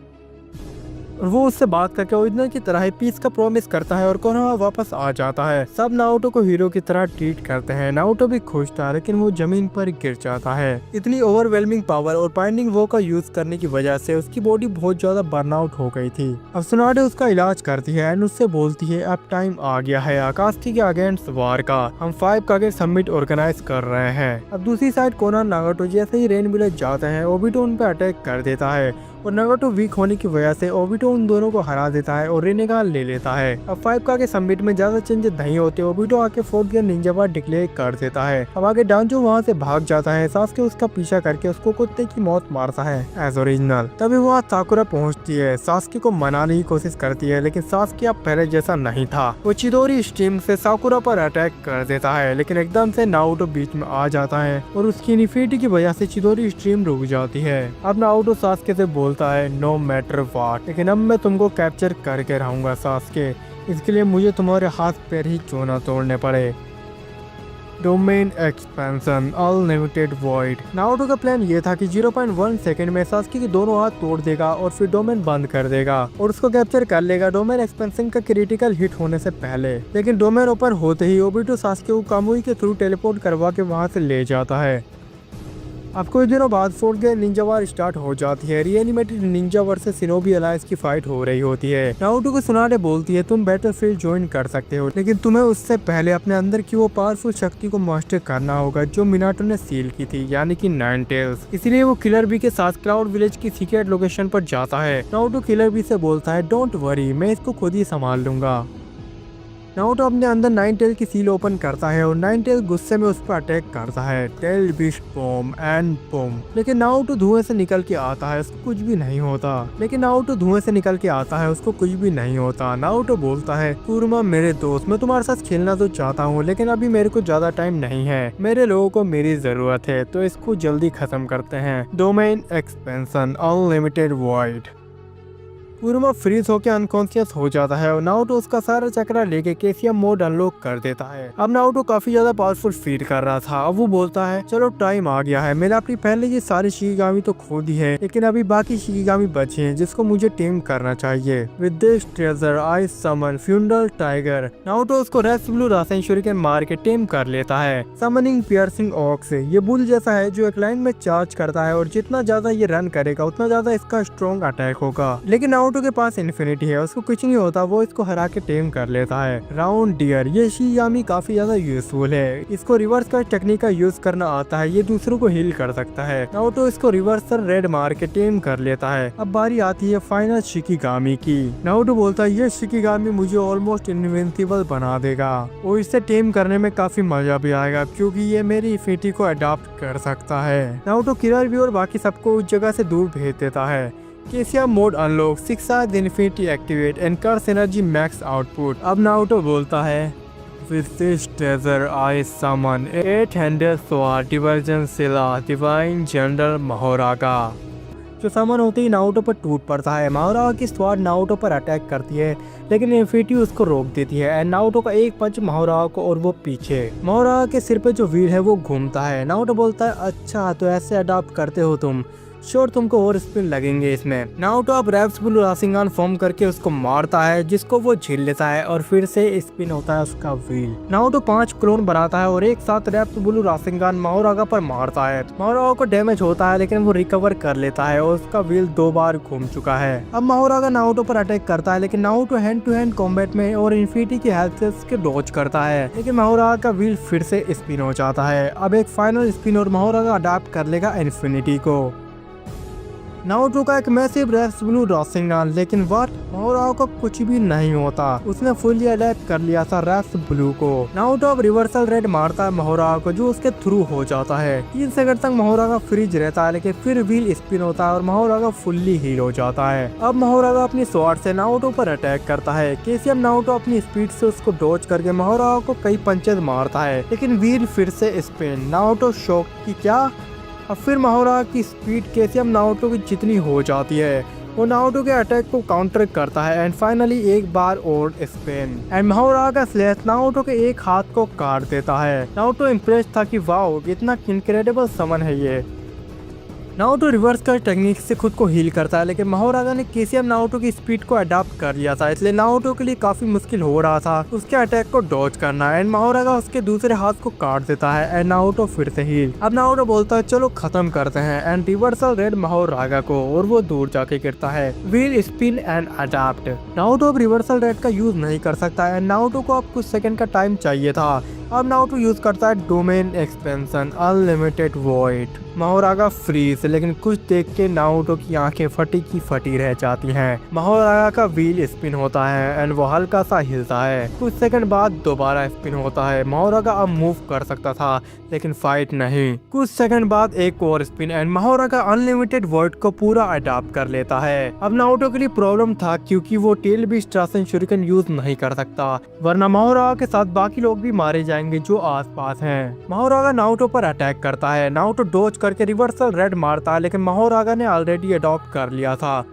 और वो उससे बात करके ओरिजिनल की तरह ही पीस का प्रॉमिस करता है और कोनोहा वापस आ जाता है। सब नारुतो को हीरो की तरह ट्रीट करते हैं। नारुतो भी खुश था, लेकिन वो जमीन पर गिर जाता है। इतनी ओवरवेलमिंग पावर और बाइंडिंग वो का यूज करने की वजह से उसकी बॉडी बहुत ज्यादा बर्नआउट हो गई थी। अब सुनाडे उसका इलाज करती है एंड उससे बोलती है अब टाइम आ गया है आकाशी के अगेंस्ट वार का, हम 5 कागे समिट ऑर्गेनाइज कर रहे हैं। अब दूसरी साइड कोनोहा नागाटो जैसे ही रेन विलेज जाते हैं ओबिटो उन पे अटैक कर देता है, और नागाटो वीक होने की वजह से ओबिटो उन दोनों को हरा देता है और रेनेगान ले लेता है। अब 5 का के समिट में ज्यादा चेंजेस नहीं होते, ओबिटो आके 4th गियर निंजा वार डिक्लेयर कर देता है। अब आगे डांजो वहाँ से भाग जाता है, सासुके उसका पीछा करके उसको कुत्ते की मौत मारता है एज ओरिजिनल। तभी वहाँ साकुरा पहुँचती है, सासुके को मनाने की कोशिश करती है, लेकिन सासुके अब पहले जैसा नहीं था। वो चिदोरी स्ट्रीम से साकुरा पर अटैक कर देता है, लेकिन एकदम से नारुतो बीच में आ जाता है और उसकी इन्फिनिटी की वजह से चिदोरी स्ट्रीम रुक जाती है। अब नारुतो सासुके से बोलता है नो मैटर व्हाट, लेकिन अब मैं तुमको कैप्चर करके रहूंगा सासुके, इसके लिए मुझे तुम्हारे हाथ पैर ही क्यों ना तोड़ने पड़े। Domain expansion unlimited void. Naruto का प्लान ये था कि 0.1 सेकंड में सासुके के दोनों हाथ तोड़ देगा और फिर डोमेन बंद कर देगा और उसको कैप्चर कर लेगा डोमेन एक्सपेंशन का क्रिटिकल हिट होने से पहले। लेकिन डोमेन ओपन होते ही ओबिटो सासुके को कामुई के थ्रू टेलीपोर्ट करवा के वहाँ से ले जाता है। अब कुछ दिनों बाद 4th गियर निंजा वार स्टार्ट हो जाती है। रीएनिमेटेड निंजा वर्सेस शिनोबी अलायंस की फाइट हो रही होती है। नारुतो को सुनाडे बोलती है तुम बैटलफील्ड ज्वाइन कर सकते हो, लेकिन तुम्हें उससे पहले अपने अंदर की वो पावरफुल शक्ति को मास्टर करना होगा जो मिनाटो ने सील की थी, यानी कि 9 टेल्स। इसलिए वो किलर बी के साथ क्लाउड विलेज की सीक्रेट लोकेशन पर जाता है। नारुतो किलर बी से बोलता है डोंट वरी, मैं इसको खुद ही संभाल लूंगा। नारुतो अपने अंदर 9 टेल की सील ओपन करता है और 9 टेल गुस्से में उस पर अटैक करता है। Tail beast bomb and bomb. लेकिन नारुतो धुएं से निकल के आता है, उसको कुछ भी नहीं होता। नारुतो बोलता है कुरमा मेरे दोस्त, मैं तुम्हारे साथ खेलना तो चाहता हूँ, लेकिन अभी मेरे को ज्यादा टाइम नहीं है, मेरे लोगों को मेरी जरूरत है, तो इसको जल्दी खत्म करते हैं। Domain expansion unlimited void. पूर्मा फ्रीज होकर अनकॉन्शियस हो जाता है और नारुतो उसका सारा चक्रा लेके केसीएम मोड अनलॉक कर देता है। अब नारुतो काफी ज्यादा पावरफुल फील कर रहा था। अब वो बोलता है चलो टाइम आ गया है, मैंने अपनी पहले की सारी शिकिगामी तो खो दी है, लेकिन अभी बाकी शिकिगामी बचे हैं जिसको मुझे टेम करना चाहिए। With this treasure I summon funeral tiger. Naruto उसको रेस्ट ब्लू रासेन शूरिकेन मार के टेम कर लेता है। समनिंग पियर्सिंग ऑक्स, ये बुल जैसा है जो एक लाइन में चार्ज करता है और जितना ज्यादा ये रन करेगा उतना ज्यादा इसका स्ट्रॉन्ग अटैक होगा। लेकिन नारुतो के पास इन्फिनिटी है, उसको कुछ नहीं होता, वो इसको हरा के टेम कर लेता है। राउंड डियर, ये शिकिगामी काफी ज्यादा यूजफुल है, इसको रिवर्स का टेक्निक का यूज करना आता है, ये दूसरों को हील कर सकता है। नारुतो इसको रिवर्सल रेड मार के टेम कर लेता है। अब बारी आती है फाइनल शिकिगामी की। नारुतो बोलता है ये शिकिगामी मुझे ऑलमोस्ट इनविंसिबल बना देगा और इसे टेम करने में काफी मजा भी आएगा क्योंकि ये मेरी इन्फिनिटी को अडॉप्ट कर सकता है। नारुतो किलर भी और बाकी सबको उस जगह से दूर भेज देता है। KCM mode unlock, 6 hours infinity activate and curse energy max output. अब नारुतो बोलता है With this treasure I summon 800 sword divergent Scylla divine general Mahoraga। जो समन होते ही नारुतो पर टूट पड़ता है। माहोरागा की स्वाड नारुतो पर अटैक करती है लेकिन इन्फिनिटी उसको रोक देती है एंड नारुतो का एक पंच माहोरागा को और वो पीछे। माहोरागा के सिर पे जो व्हील है वो घूमता है। नारुतो बोलता है अच्छा तो ऐसे अडॉप्ट करते हो तुम, श्योर तुमको और स्पिन लगेंगे इसमें। नारुतो अब रैप्स ब्लू राशिंगान फॉर्म करके उसको मारता है जिसको वो झील लेता है और फिर से स्पिन होता है उसका व्हील। नारुतो 5 क्लोन बनाता है और एक साथ रैप्स ब्लू राशिंगान माहोरागा पर मारता है। माहोरागा को डैमेज होता है लेकिन वो रिकवर कर लेता है और उसका व्हील 2 बार घूम चुका है। अब माहोरागा नारुतो पर अटैक करता है लेकिन Naruto hand to hand combat में और इन्फिनिटी की हेल्प से उसके डॉज करता है, लेकिन माहोरागा का व्हील फिर से स्पिन हो जाता है। अब एक फाइनल स्पिन और माहोरागा अडॉप्ट कर लेगा इन्फिनिटी को। नारुतो का एक मैसिव रैप्स ब्लू राशिंगान, लेकिन वाट माहोरागा को कुछ भी नहीं होता, उसने फुली अडैप्ट कर लिया था रैप्स ब्लू को। नारुतो अब रिवर्सल रेड मारता है माहोरागा को जो उसके थ्रू हो जाता है। 3 सेकंड तक माहोरागा फ्रीज रहता है लेकिन फिर व्हील स्पिन होता है और माहोरागा फुल्ली हील हो जाता है। अब माहोरागा अपनी स्वॉर्ड से नारुतो पर अटैक करता है। केसीएम नारुतो अपनी स्पीड से उसको डॉज करके माहोरागा को कई पंचेस मारता है लेकिन व्हील फिर से स्पिन। नारुतो शॉक की क्या। अब फिर माहोरागा की स्पीड केसीएम नारुतो की जितनी हो जाती है, वो नारुतो के अटैक को काउंटर करता है एंड फाइनली एक बार और स्पिन एंड माहोरागा का स्लैश नारुतो के एक हाथ को काट देता है। नारुतो इम्प्रेस था कि वाओ इतना इनक्रेडिबल समन है ये। नारुतो रिवर्स का टेक्निक से खुद को हील करता है लेकिन माहोरागा ने केसीएम नारुतो की स्पीड को अडॉप्ट कर लिया था, इसलिए नारुतो के लिए काफी मुश्किल हो रहा था उसके अटैक को डॉज करना एंड माहोरागा उसके दूसरे हाथ को काट देता है एंड नारुतो फिर से हील। अब नारुतो बोलता है चलो खत्म करते हैं एंड रिवर्सल रेड माहोरागा को और वो दूर जाके गिरता है। Wheel spin and adopt. Naruto अब रिवर्सल रेड का यूज नहीं कर सकता एंड नारुतो को अब कुछ सेकंड का टाइम चाहिए था। अब नारुतो यूज करता है domain expansion unlimited void. Mahoraga freeze, लेकिन कुछ देख के नारुतो की आंखें फटी की फटी रह जाती हैं। माहोरागा का व्हील स्पिन होता है एंड वो हल्का सा हिलता है। कुछ सेकंड बाद दोबारा स्पिन होता है। माहोरागा अब मूव कर सकता था लेकिन फाइट नहीं। कुछ सेकंड बाद एक और स्पिन एंड माहोरागा अनलिमिटेड वॉइड को पूरा अडॉप्ट कर लेता है। अब नारुतो के लिए प्रॉब्लम था क्योंकि वो टेल बीस्ट रासेन शूरिकेन यूज नहीं कर सकता, वरना माहोरागा के साथ बाकी लोग भी मारे जाएंगे जो आसपास हैं। माहोरागा नारुतो पर अटैक करता है। नारुतो डॉज करके रिवर्सल रेड मारता है लेकिन माहोरागा ने ऑलरेडी अडॉप्ट कर लिया था।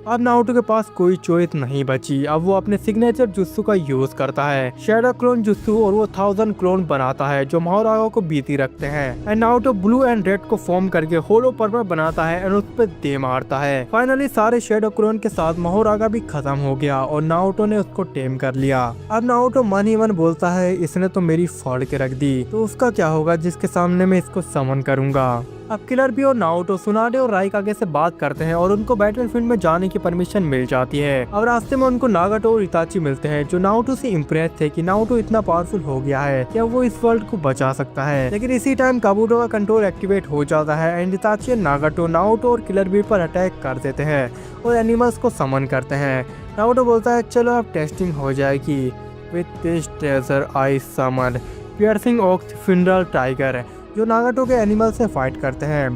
अब नारुतो के पास कोई चॉइस नहीं बची। अब वो अपने सिग्नेचर जुत्सु का यूज करता है, शैडो क्लोन जुत्सु, और वो 1000 क्लोन बनाता है जो माहोरागा को बीती रखते हैं and Naruto blue and red को फॉर्म करके होलो पर्पल बनाता है एंड उस पर दे मारता है। फाइनली सारे शैडो क्लोन के साथ माहोरागा भी खत्म हो गया और नारुतो ने उसको टेम कर लिया। अब नारुतो मन ही मन बोलता है इसने तो मेरी फाड़ के रख दी, तो उसका क्या होगा जिसके सामने मैं इसको समन करूंगा। अब किलर भी और नारुतो सुनाडे और राइकागे से बात करते हैं और उनको बैटलफील्ड में जाने की परमिशन मिल जाती है। अब रास्ते में उनको नागाटो और इताची मिलते हैं जो नारुतो से इम्प्रेस थे कि नारुतो इतना पावरफुल हो गया है, क्या वो इस वर्ल्ड को बचा सकता है। लेकिन इसी टाइम काबुटो का कंट्रोल एक्टिवेट हो जाता है एंड इताची और नागाटो नारुतो और किलर बी पर अटैक कर देते हैं और एनिमल्स को समन करते हैं। नारुतो बोलता है चलो अब टेस्टिंग हो जाएगी। With this treasure I summon piercing ox funeral tiger, जो नागाटो के एनिमल से फाइट करते हैं।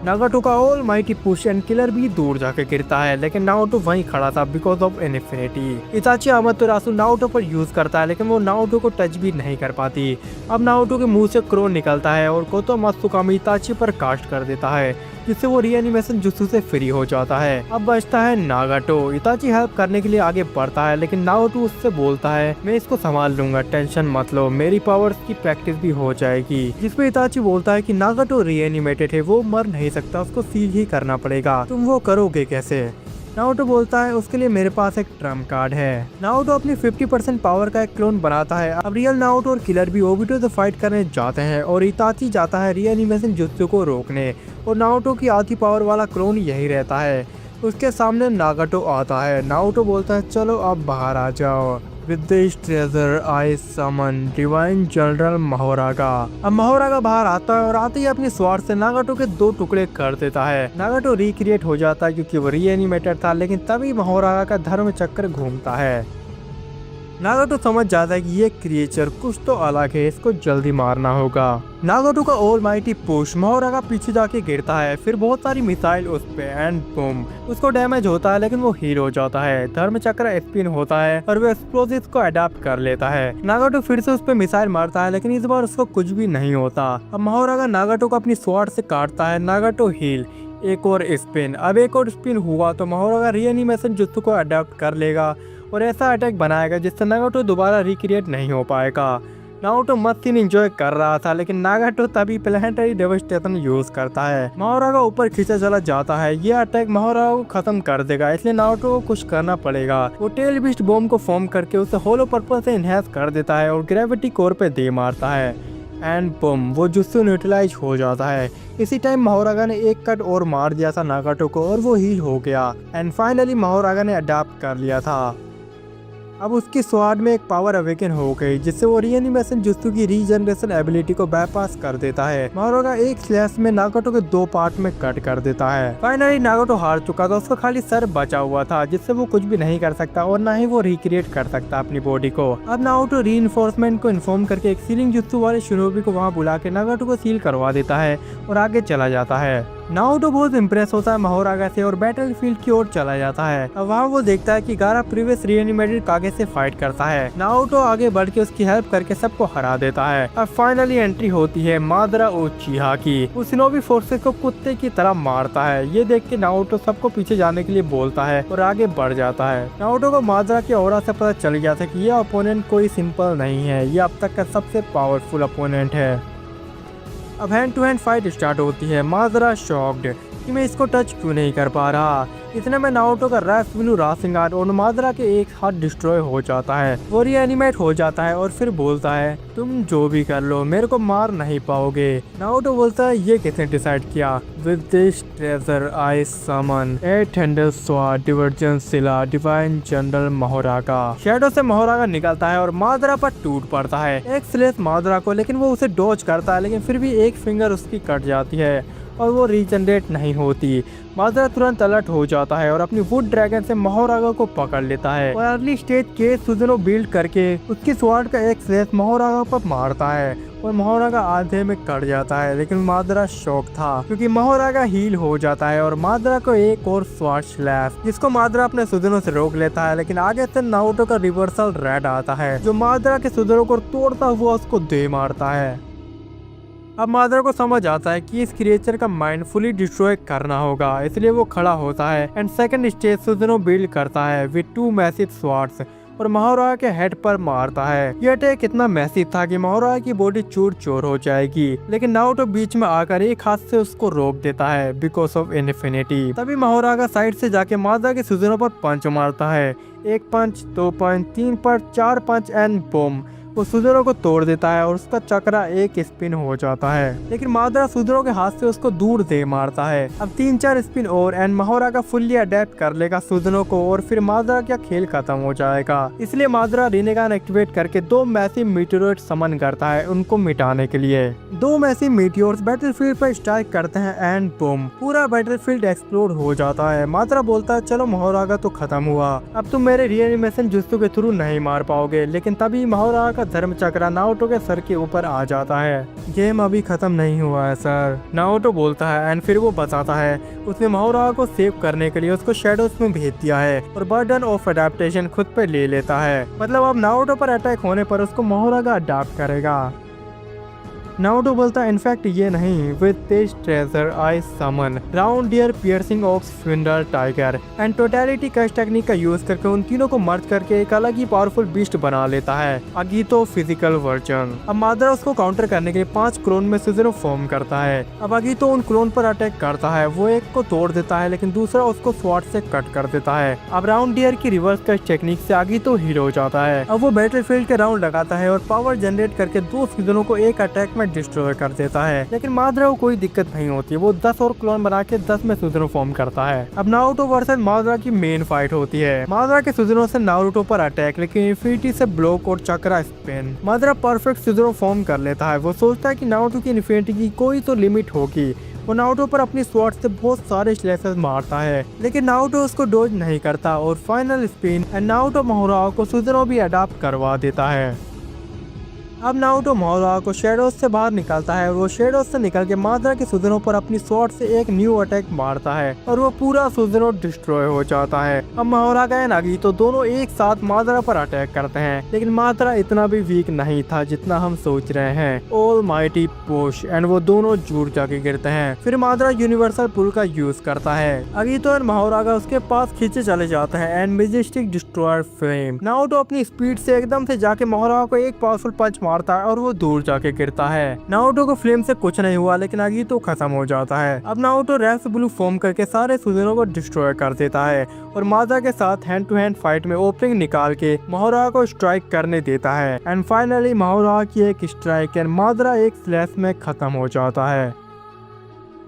नागाटो का all mighty push and killer भी दूर जाके गिरता है लेकिन नारुतो वहीं खड़ा था because of infinity. Itachi Amaterasu Naruto पर यूज करता है लेकिन वो नारुतो को टच भी नहीं कर पाती। अब नारुतो के मुंह से क्रोन निकलता है और कोतो मात्सुकामी इताची पर कास्ट कर देता है। जिससे वो रीएनिमेशन जुत्सु से फ्री हो जाता है। अब बचता है नागाटो। इताची हेल्प करने के लिए आगे बढ़ता है, लेकिन नारुतो उससे बोलता है मैं इसको संभाल लूंगा, टेंशन मत लो, मेरी पावर्स की प्रैक्टिस भी हो जाएगी। जिसपे इताची बोलता है कि नागाटो रीएनिमेटेड है, वो मर नहीं सकता, उसको सील ही करना पड़ेगा, तुम वो करोगे कैसे? नारुतो बोलता है उसके लिए मेरे पास एक ट्रम्प कार्ड है। नारुतो अपनी 50% पावर का एक क्लोन बनाता है। अब रियल नारुतो और किलर भी ओबिटो से फाइट करने जाते हैं और इताची जाता है रीएनिमेशन जुत्सु को रोकने, और नारुतो की आधी पावर वाला क्लोन यही रहता है। उसके सामने नागाटो आता है। नारुतो बोलता है चलो अब बाहर आ जाओ। With this treasure I summon divine general Mahoraga. अब महोरागा बाहर आता है और आते ही अपनी स्वार्ड से नागाटो के 2 टुकड़े कर देता है। नागाटो रिक्रिएट हो जाता है क्योंकि वो रीएनिमेटेड था, लेकिन तभी महोरागा का धर्म चक्र घूमता है। नागाटो समझ जाता है कि ये क्रिएचर कुछ तो अलग है, इसको जल्दी मारना होगा। नागाटो का ऑलमाइटी पुश महोरागा पीछे जाके गिरता है, फिर बहुत सारी मिसाइल उस पे एंड बूम, उसको डैमेज होता है, लेकिन वो हील हो जाता है। धर्म चक्र स्पिन होता है और वो एक्सप्लोजिव को अडेप्ट कर लेता है। नागाटो फिर से उस पे मिसाइल मारता है, लेकिन इस बार उसको कुछ भी नहीं होता। अब महोरागा नागाटो को अपनी स्वॉर्ड से काटता है। नागाटो हील, एक और स्पिन। अब एक और स्पिन हुआ तो महोरागा रीएनिमेशन जुत्सु को अडेप्ट कर लेगा और ऐसा अटैक बनाएगा जिससे नागाटो दोबारा रिक्रिएट नहीं हो पाएगा। नारुतो मस्त सीन एंजॉय कर रहा था, लेकिन नागाटो तभी प्लैनेटरी डेवास्टेशन यूज करता है। महोरागा ऊपर खींचा चला जाता है। ये अटैक महोरागा को खत्म कर देगा, इसलिए नारुतो को कुछ करना पड़ेगा। वो टेल बिस्ट बॉम्ब को फॉर्म करके उसे होलो पर्पल से इनहेंस कर देता है और ग्रेविटी कोर पे दे मारता है एंड बम, वो जुत्सु न्यूट्रलाइज हो जाता है। इसी टाइम महोरागा ने एक कट और मार दिया था नागाटो को और वो हील हो गया एंड फाइनली महोरागा ने अडॉप्ट कर लिया था। अब उसकी स्वाड में एक पावर अवेकन हो गई, जिससे वो रीएनिमेशन जुत्सु की रीजनरेशन एबिलिटी को बाईपास कर देता है। महोरागा एक स्लैश में नागाटो के 2 पार्ट में कट कर देता है। फाइनली नागाटो हार चुका था, उसका खाली सर बचा हुआ था, जिससे वो कुछ भी नहीं कर सकता और ना ही वो रिक्रिएट कर सकता अपनी बॉडी को। अब नारुतो रीइंफोर्समेंट को इन्फॉर्म करके एक सीलिंग जुत्सु वाले शिनोबी को वहाँ बुला के नागाटो को सील करवा देता है और आगे चला जाता है। नारुतो बहुत इम्प्रेस होता है महोरागा से और बैटलफील्ड की ओर चला जाता है। अब वहाँ वो देखता है कि गारा प्रीवियस रीएनिमेटेड कागे से फाइट करता है। नारुतो आगे बढ़ के उसकी हेल्प करके सबको हरा देता है। अब फाइनली एंट्री होती है मादरा उचिहा की। वो शिनोबी फोर्सेस को कुत्ते की तरह मारता है। ये देख के नारुतो सबको पीछे जाने के लिए बोलता है और आगे बढ़ जाता है। नारुतो को मादरा के ऑरा से पता चल गया था कि ये अपोनेंट कोई सिंपल नहीं है, ये अब तक का सबसे पावरफुल अपोनेंट है। अब hand to hand fight start होती है। मादरा शॉक्ड कि मैं इसको टच क्यों नहीं कर पा रहा। इतने में नारुतो का रैफ ब्लू रासिंगार्ड और मादरा के एक हाथ डिस्ट्रॉय हो जाता है। वो रीएनिमेट हो जाता है और फिर बोलता है तुम जो भी कर लो मेरे को मार नहीं पाओगे। नारुतो बोलता है ये किसने डिसाइड किया। With this treasure I summon 800 sword divergence Sila divine general महोरागा। Shadow से महोरागा निकलता है और मादरा पर टूट पड़ता है। एक स्लेस मादरा को, लेकिन वो उसे डॉज करता है, लेकिन फिर भी एक फिंगर उसकी कट जाती है और वो रीजनरेट नहीं होती। मादरा तुरंत अलर्ट हो जाता है और अपनी वुड ड्रैगन से महोरागा को पकड़ लेता है और अर्ली स्टेज के सुजनो बिल्ड करके उसकी स्वॉर्ड का एक स्लैश महोरागा पर मारता है और महोरागा आधे में कट जाता है। लेकिन मादरा शॉक था क्योंकि महोरागा हील हो जाता है और मादरा को एक और स्वॉर्ड स्लैश, जिसको मादरा अपने सुजनो से रोक लेता है। लेकिन आगे से नारुतो का रिवर्सल रेड आता है जो मादरा के सुजनो को तोड़ता हुआ उसको दे मारता है। अब मादरा को समझ आता है कि इस क्रिएचर का माइंड फुली डिस्ट्रॉय करना होगा, इसलिए वो खड़ा होता है एंड सेकंड स्टेज सुजनो बिल्ड करता है विद 2 मैसिव स्वॉर्ड्स और महोरागा के हेड पर मारता है। यह अटैक इतना मैसिव था कि महोरागा की बॉडी चूर चूर हो जाएगी, लेकिन नारुतो बीच में आकर एक हाथ से उसको रोक देता है बिकॉज ऑफ इन्फिनिटी। तभी महोरागा साइड से जाके मादरा के सुजनो पर पंच मारता है। 1 पंच, 2 पंच, 3 पंच, 4 पंच एंड बूम, वो सुजनो को तोड़ देता है और उसका चक्रा एक स्पिन हो जाता है। लेकिन मादरा सुजनो के हाथ से उसको दूर दे मारता है। अब 3-4 स्पिन और एंड महोरागा फुल्ली अडेप्ट कर लेगा सुजनो को और फिर मादरा का खेल खत्म हो जाएगा। इसलिए मादरा रिनेगान एक्टिवेट करके 2 मैसिव मीटियोर समन करता है उनको मिटाने के लिए। 2 मैसिव मीटियोर्स बैटलफील्ड पर स्ट्राइक करते हैं एंड बूम, पूरा बैटलफील्ड एक्सप्लोड हो जाता है। मादरा बोलता है चलो महोरागा तो खत्म हुआ, अब तुम मेरे रीएनिमेशन जुत्सु के थ्रू नहीं मार पाओगे। लेकिन तभी महोरागा धर्म चक्र नारुतो के सर के ऊपर आ जाता है। गेम अभी खत्म नहीं हुआ है सर, नारुतो बोलता है एंड फिर वो बताता है उसने महोरागा को सेव करने के लिए उसको शैडोज में भेज दिया है और बर्डन ऑफ अडेप्टेशन खुद पे ले लेता है। मतलब अब नारुतो पर अटैक होने पर उसको महोरागा अडॉप्ट करेगा। नारुतो बोलता है इनफैक्ट ये नहीं, with this treasure I summon round deer piercing ox finder tiger and totality कस्ट टेक्निक का यूज करके उन तीनों को मर्ज करके एक अलग ही पावरफुल बीस्ट बना लेता है, अगीतो फिजिकल वर्जन। अब मादरा उसको काउंटर करने के लिए 5 क्लोन में सुजुरो फॉर्म करता है। अब अगीतो उन क्लोन पर अटैक करता है, वो एक को तोड़ देता है लेकिन दूसरा उसको स्वॉर्ड से कट कर देता है। अब राउंड डियर की रिवर्स कस्ट टेक्निक से अगीतो हीरो हो जाता है। अब वो बैटलफील्ड के राउंड लगाता है और पावर जनरेट करके 2 सुजुरो को एक अटैक में डिस्ट्रॉय कर देता है, लेकिन मादरा को कोई दिक्कत नहीं होती, वो 10 और क्लोन बना के 10 में सुजुरो फॉर्म करता है। अब नारुतो वर्सेस मादरा की मेन फाइट होती है। मादरा के सुजुरो से नारुतो पर अटैक, लेकिन इन्फिनिटी से ब्लॉक और चक्रा स्पिन। मादरा परफेक्ट सुजुरो फॉर्म कर लेता है। वो सोचता है कि नारुतो की इन्फिनिटी की कोई तो लिमिट होगी। वो नारुतो पर अपनी स्वॉर्ड से बहुत सारे स्लैशेस मारता है, लेकिन नारुतो उसको डोज नहीं करता और फाइनल स्पिन एंड नारुतो मोहराओ को सुजुरो भी अडॉप्ट करवा देता है। अब नारुतो मोहराओ को शेडोज से बाहर निकालता है और वो शेडोज से निकल के मादरा के सुजुरो पर अपनी स्वॉर्ड से एक न्यू अटैक मारता है और वो पूरा सुजुरो डिस्ट्रॉय हो जाता है। अब मोहरागा एंड अगीतो दोनों एक साथ मादरा पर अटैक करते हैं, लेकिन मादरा इतना भी वीक नहीं था जितना हम सोच रहे हैं। ऑल माइटी पुश एंड वो दोनों जुड़ जाके गिरते हैं। फिर मादरा यूनिवर्सल पुल का यूज करता है। अगीतो एंड मोहरागा उसके पास खींचे चले जाते हैं and Majestic destroyer flame. Naruto अपनी स्पीड से एकदम से जाके मोहरागा को एक पावरफुल पंच मारता है और वो दूर जाके गिरता है। नारुतो को फ्लेम से कुछ नहीं हुआ, लेकिन अगीतो खत्म हो जाता है। अब नारुतो रेक्स ब्लू फॉर्म करके सारे सुजुरो को डिस्ट्रॉय कर देता है और मादरा के साथ हैंड टू हैंड फाइट में ओपनिंग निकाल के मोहरागा को स्ट्राइक करने देता है एंड फाइनली मोहरागा की एक स्ट्राइक एंड मादरा एक स्लैश में खत्म हो जाता है।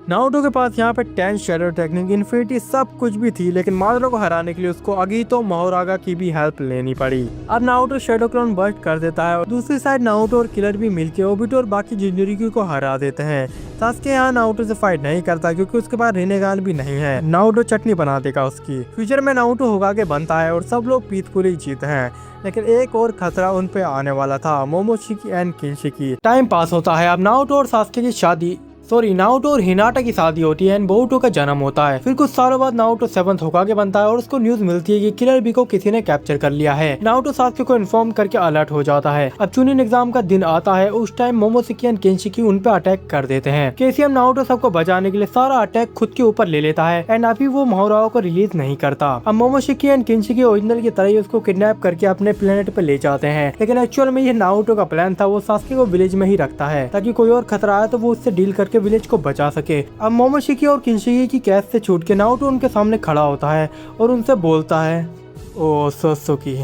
नारुतो के पास यहाँ पे 10 शैडो टेक्निक, इन्फिनिटी सब कुछ भी थी, लेकिन मादरा को हराने के लिए उसको अगीतो मोहरागा की भी हेल्प लेनी पड़ी। अब नारुतो शैडो क्लोन बर्स्ट कर देता है और दूसरी साइड नारुतो और किलर भी मिलके ओबिटो और बाकी जिंजुरिक्यू को हरा देते हैं। सास्के यहाँ नारुतो से फाइट नहीं करता क्योंकि उसके पास रिनेगान भी नहीं है। नारुतो चटनी बना देगा उसकी। फ्यूचर में नारुतो होकागे बनता है और सब लोग पीसफुली जीते हैं, लेकिन एक और खतरा उन पे आने वाला था, मोमोशिकी एंड किनशिकी। टाइम पास होता है। अब नारुतो और सास्के की शादी नारुतो और हिनाटा की शादी होती है एंड बोरुतो का जन्म होता है। फिर कुछ सालों बाद नारुतो 7th होकागे बनता है और उसको न्यूज मिलती है कि किलर बी को किसी ने कैप्चर कर लिया है। नारुतो सास्के को इन्फॉर्म करके अलर्ट हो जाता है। अब चुनिन एग्जाम का दिन आता है। उस टाइम मोमोशिकी एंड केनशिकी उन पे अटैक कर देते हैं। केसीएम नारुतो सबको बचाने के लिए सारा अटैक खुद के ऊपर ले लेता है एंड अभी वो मोहराओ को रिलीज नहीं करता। अब मोमोशिकी एंड केनशिकी ओरिजिनल की तरह ही उसको किडनैप करके अपने प्लेनेट पे ले जाते हैं, लेकिन एक्चुअल में ये नारुतो का प्लान था। वो सास्के को विलेज में ही रखता है ताकि कोई और खतरा आए तो वो उससे डील करके विलेज को बचा सके। अब मोमोशिकी और किनशिकी की कैद से छूट के नारुतो उनके सामने खड़ा होता है और उनसे बोलता है, ओ सोसुकी,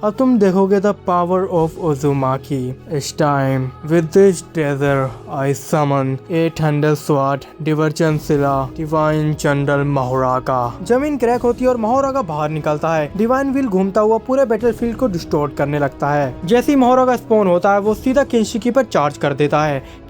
अब तुम देखोगे द पावर ऑफ ओजुमाकी। इस time with this treasure I summon 800 sword divergence Sila divine general Mahoraga. जमीन क्रैक होती है और मोहरागा बाहर निकलता है। डिवाइन व्हील घूमता हुआ पूरे बैटलफील्ड को डिस्टॉर्ट करने लगता है। जैसे ही मोहरागा स्पॉन होता है वो सीधा किनशिकी पर चार्ज कर देता है।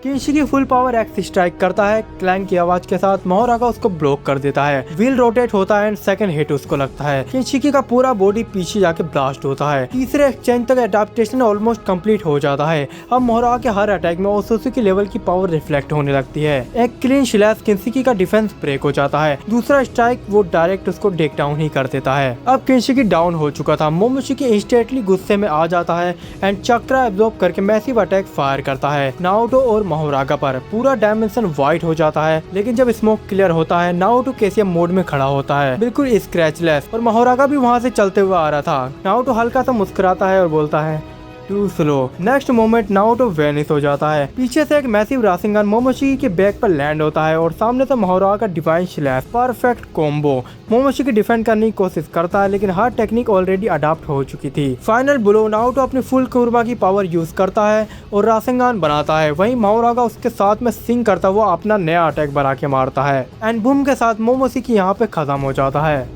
किनशिकी फुल पावर एक्स स्ट्राइक करता है। क्लैंक की आवाज के साथ मोहरागा उसको ब्लॉक कर देता है। व्हील रोटेट होता है एंड सेकंड हिट उसको लगता है। किनशिकी का पूरा बॉडी पीछे जाके ब्लास्ट होता है। तीसरे एक्सचेंज तक एडाप्टेशन ऑलमोस्ट कंप्लीट हो जाता है। अब मोहरागा के हर अटैक में ओसुसुकी लेवल की पावर रिफ्लेक्ट होने लगती है। एक क्लीन स्लैश किनशिकी का डिफेंस ब्रेक हो जाता है। दूसरा स्ट्राइक वो डायरेक्ट उसको टेक डाउन ही कर देता है। अब किनशिकी डाउन हो चुका था। मोमोशिकी इंस्टेंटली गुस्से में आ जाता है एंड चक्रा एब्जॉर्ब करके मैसिव अटैक फायर करता है। नारुतो और मोहरागा पर पूरा डायमेंशन वाइट हो जाता है, लेकिन जब स्मोक क्लियर होता है नारुतो केसीएम मोड में खड़ा होता है, बिल्कुल स्क्रैचलेस, और मोहरागा भी वहां से चलते हुए आ रहा था। नारुतो हल्का सा मुस्कुराता है और बोलता है, too slow. Next moment Naruto vanish हो जाता है। पीछे से एक मैसिव राशिंगन मोमोशिकी के बैक पर लैंड होता है और सामने से मोहरागा का divine slash perfect combo. Momoshiki defend करने की कोशिश करता है, लेकिन हर टेक्निक ऑलरेडी अडॉप्ट हो चुकी थी। फाइनल ब्लो नारुतो अपनी फुल कुर्मा की पावर यूज करता है और राशिंगन बनाता है। वहीं मोहरागा उसके साथ में सिंग करता हुआ अपना नया अटैक बना के मारता है एंड बूम के साथ मोमोशिकी यहाँ पे खत्म हो जाता है।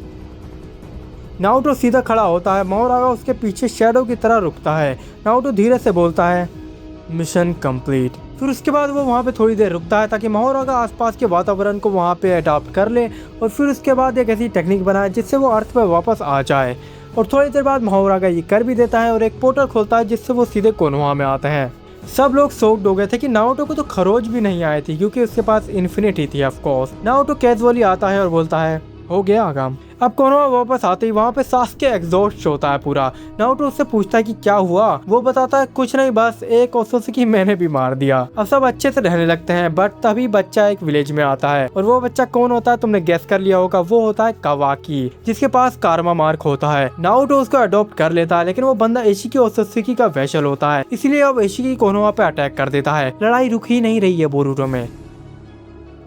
नारुतो सीधा खड़ा होता है। मोहरागा उसके पीछे शैडो की तरह रुकता है। नारुतो धीरे से बोलता है, मिशन कंप्लीट। फिर उसके बाद वो वहाँ पे थोड़ी देर रुकता है ताकि मोहरागा आसपास के वातावरण को वहाँ पे अडॉप्ट कर ले और फिर उसके बाद एक ऐसी टेक्निक बनाए जिससे वो अर्थ पे वापस आ जाए। और थोड़ी देर बाद मोहरागा ये कर भी देता है और एक पोर्टल खोलता है जिससे वो सीधे कोनोहा में आते हैं। सब लोग शॉक्ड हो गए थे कि नारुतो को तो खरोच भी नहीं आई थी क्योंकि उसके पास इन्फिनिटी थी। ऑफ कोर्स नारुतो कैजुअली आता है और बोलता है, हो गया काम। अब कोनोहा वापस आते ही वहाँ पे सास्के एग्जॉस्ट होता है पूरा। नारुतो उससे पूछता है कि क्या हुआ। वो बताता है कुछ नहीं, बस एक ओत्सुकी मैंने भी मार दिया। अब सब अच्छे से रहने लगते हैं, बट तभी बच्चा एक विलेज में आता है और वो बच्चा कौन होता है तुमने गेस कर लिया होगा, वो होता है कावाकी, जिसके पास कारमा मार्क होता है। नारुतो उसको अडॉप्ट कर लेता है, लेकिन वो बंदा इशिकी ओत्सुकी का वेसल होता है, इसलिए अब इशिकी कोनोहा पे अटैक कर देता है। लड़ाई रुक ही नहीं रही है बोरुतो में,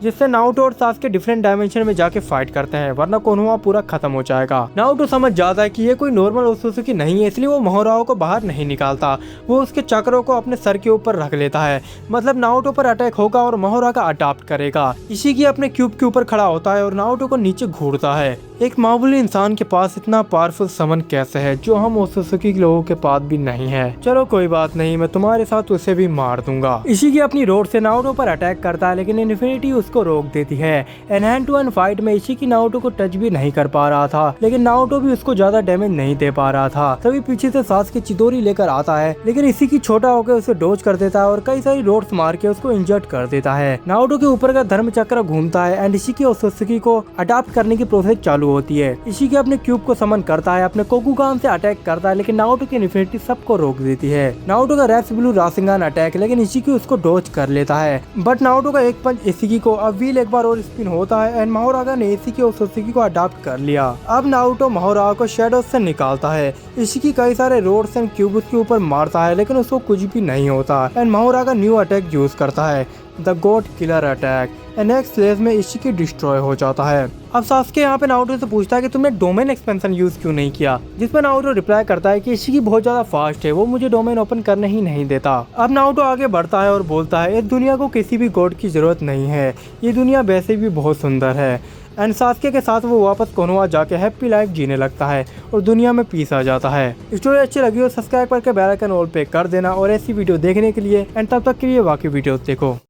जिससे नारुतो और सास्के डिफरेंट डायमेंशन में जाके फाइट करते हैं, वरना कोनोहा पूरा खत्म हो जाएगा। नारुतो समझ जाता है कि ये कोई नॉर्मल ओत्सुकी नहीं है, इसलिए वो मोहोराओ को बाहर नहीं निकालता। वो उसके चक्रों को अपने सर के ऊपर रख लेता है, मतलब नारुतो पर अटैक होगा और मोहोरा का अडॉप्ट करेगा। इशिकी अपने क्यूब के ऊपर खड़ा होता है और नारुतो को नीचे घूरता है। एक मामूली इंसान के पास इतना पावरफुल समन कैसे है, जो हम ओत्सुकी के लोगों के पास भी नहीं है। चलो कोई बात नहीं, मैं तुम्हारे साथ उसे भी मार दूंगा। इशिकी अपनी रोड से नारुतो पर अटैक करता है, लेकिन इन्फिनिटी उसको रोक देती है। An hand to hand fight में इशिकी नारुतो को टच भी नहीं कर पा रहा था, लेकिन नारुतो भी उसको ज्यादा डैमेज नहीं दे पा रहा था। तभी पीछे से सास्के चिदोरी लेकर आता है, लेकिन इशिकी छोटा होकर उसे डोज कर देता है और कई सारी रोड्स मार के उसको इंजर्ड कर देता है। नारुतो के ऊपर का धर्म चक्र घूमता है एंड इशिकी ओत्सुकी को अडॉप्ट करने की प्रोसेस चालू होती है। इशिकी अपने क्यूब को समन करता है, अपने कोकुगान से अटैक करता है, लेकिन नारुतो की इन्फिनिटी सबको रोक देती है। नारुतो का रेप्स ब्लू रासेंगान अटैक, लेकिन इशिकी उसको डॉज कर लेता है, बट नारुतो का एक पंच इशिकी को अब व्हील एक बार और स्पिन होता है एंड मोहोरागा ने इशिकी और ओत्सुकी को अडॉप्ट कर लिया। अब नारुतो मोहोरागा को शैडोज से निकालता है। इशिकी कई सारे रोड्स एंड क्यूब उसके ऊपर मारता है, लेकिन उसको कुछ भी नहीं होता एंड मोहोरागा न्यू अटैक यूज करता है, the God killer attack, and next phase में इशिकी डिस्ट्रॉय हो जाता है। अब सास्के यहाँ पे नारुतो से पूछता है कि तुमने डोमेन एक्सपेंशन यूज क्यों नहीं किया, जिस पर नारुतो रिप्लाई करता है कि इशिकी बहुत ज्यादा फास्ट है, वो मुझे डोमेन ओपन करने ही नहीं देता। अब नारुतो आगे बढ़ता है और बोलता है इस दुनिया को किसी भी गॉड की जरूरत नहीं है, ये दुनिया वैसे भी बहुत सुंदर है। एंड सास्के के साथ वो वापस कोनोहा जाके हैप्पी लाइफ जीने लगता है और दुनिया में पीस आ जाता है। स्टोरी अच्छी लगी हो सब्सक्राइब करके बेल आइकन ऑल पे कर देना और ऐसी वीडियो देखने के लिए, एंड तब तक के लिए बाकी वीडियो देखो।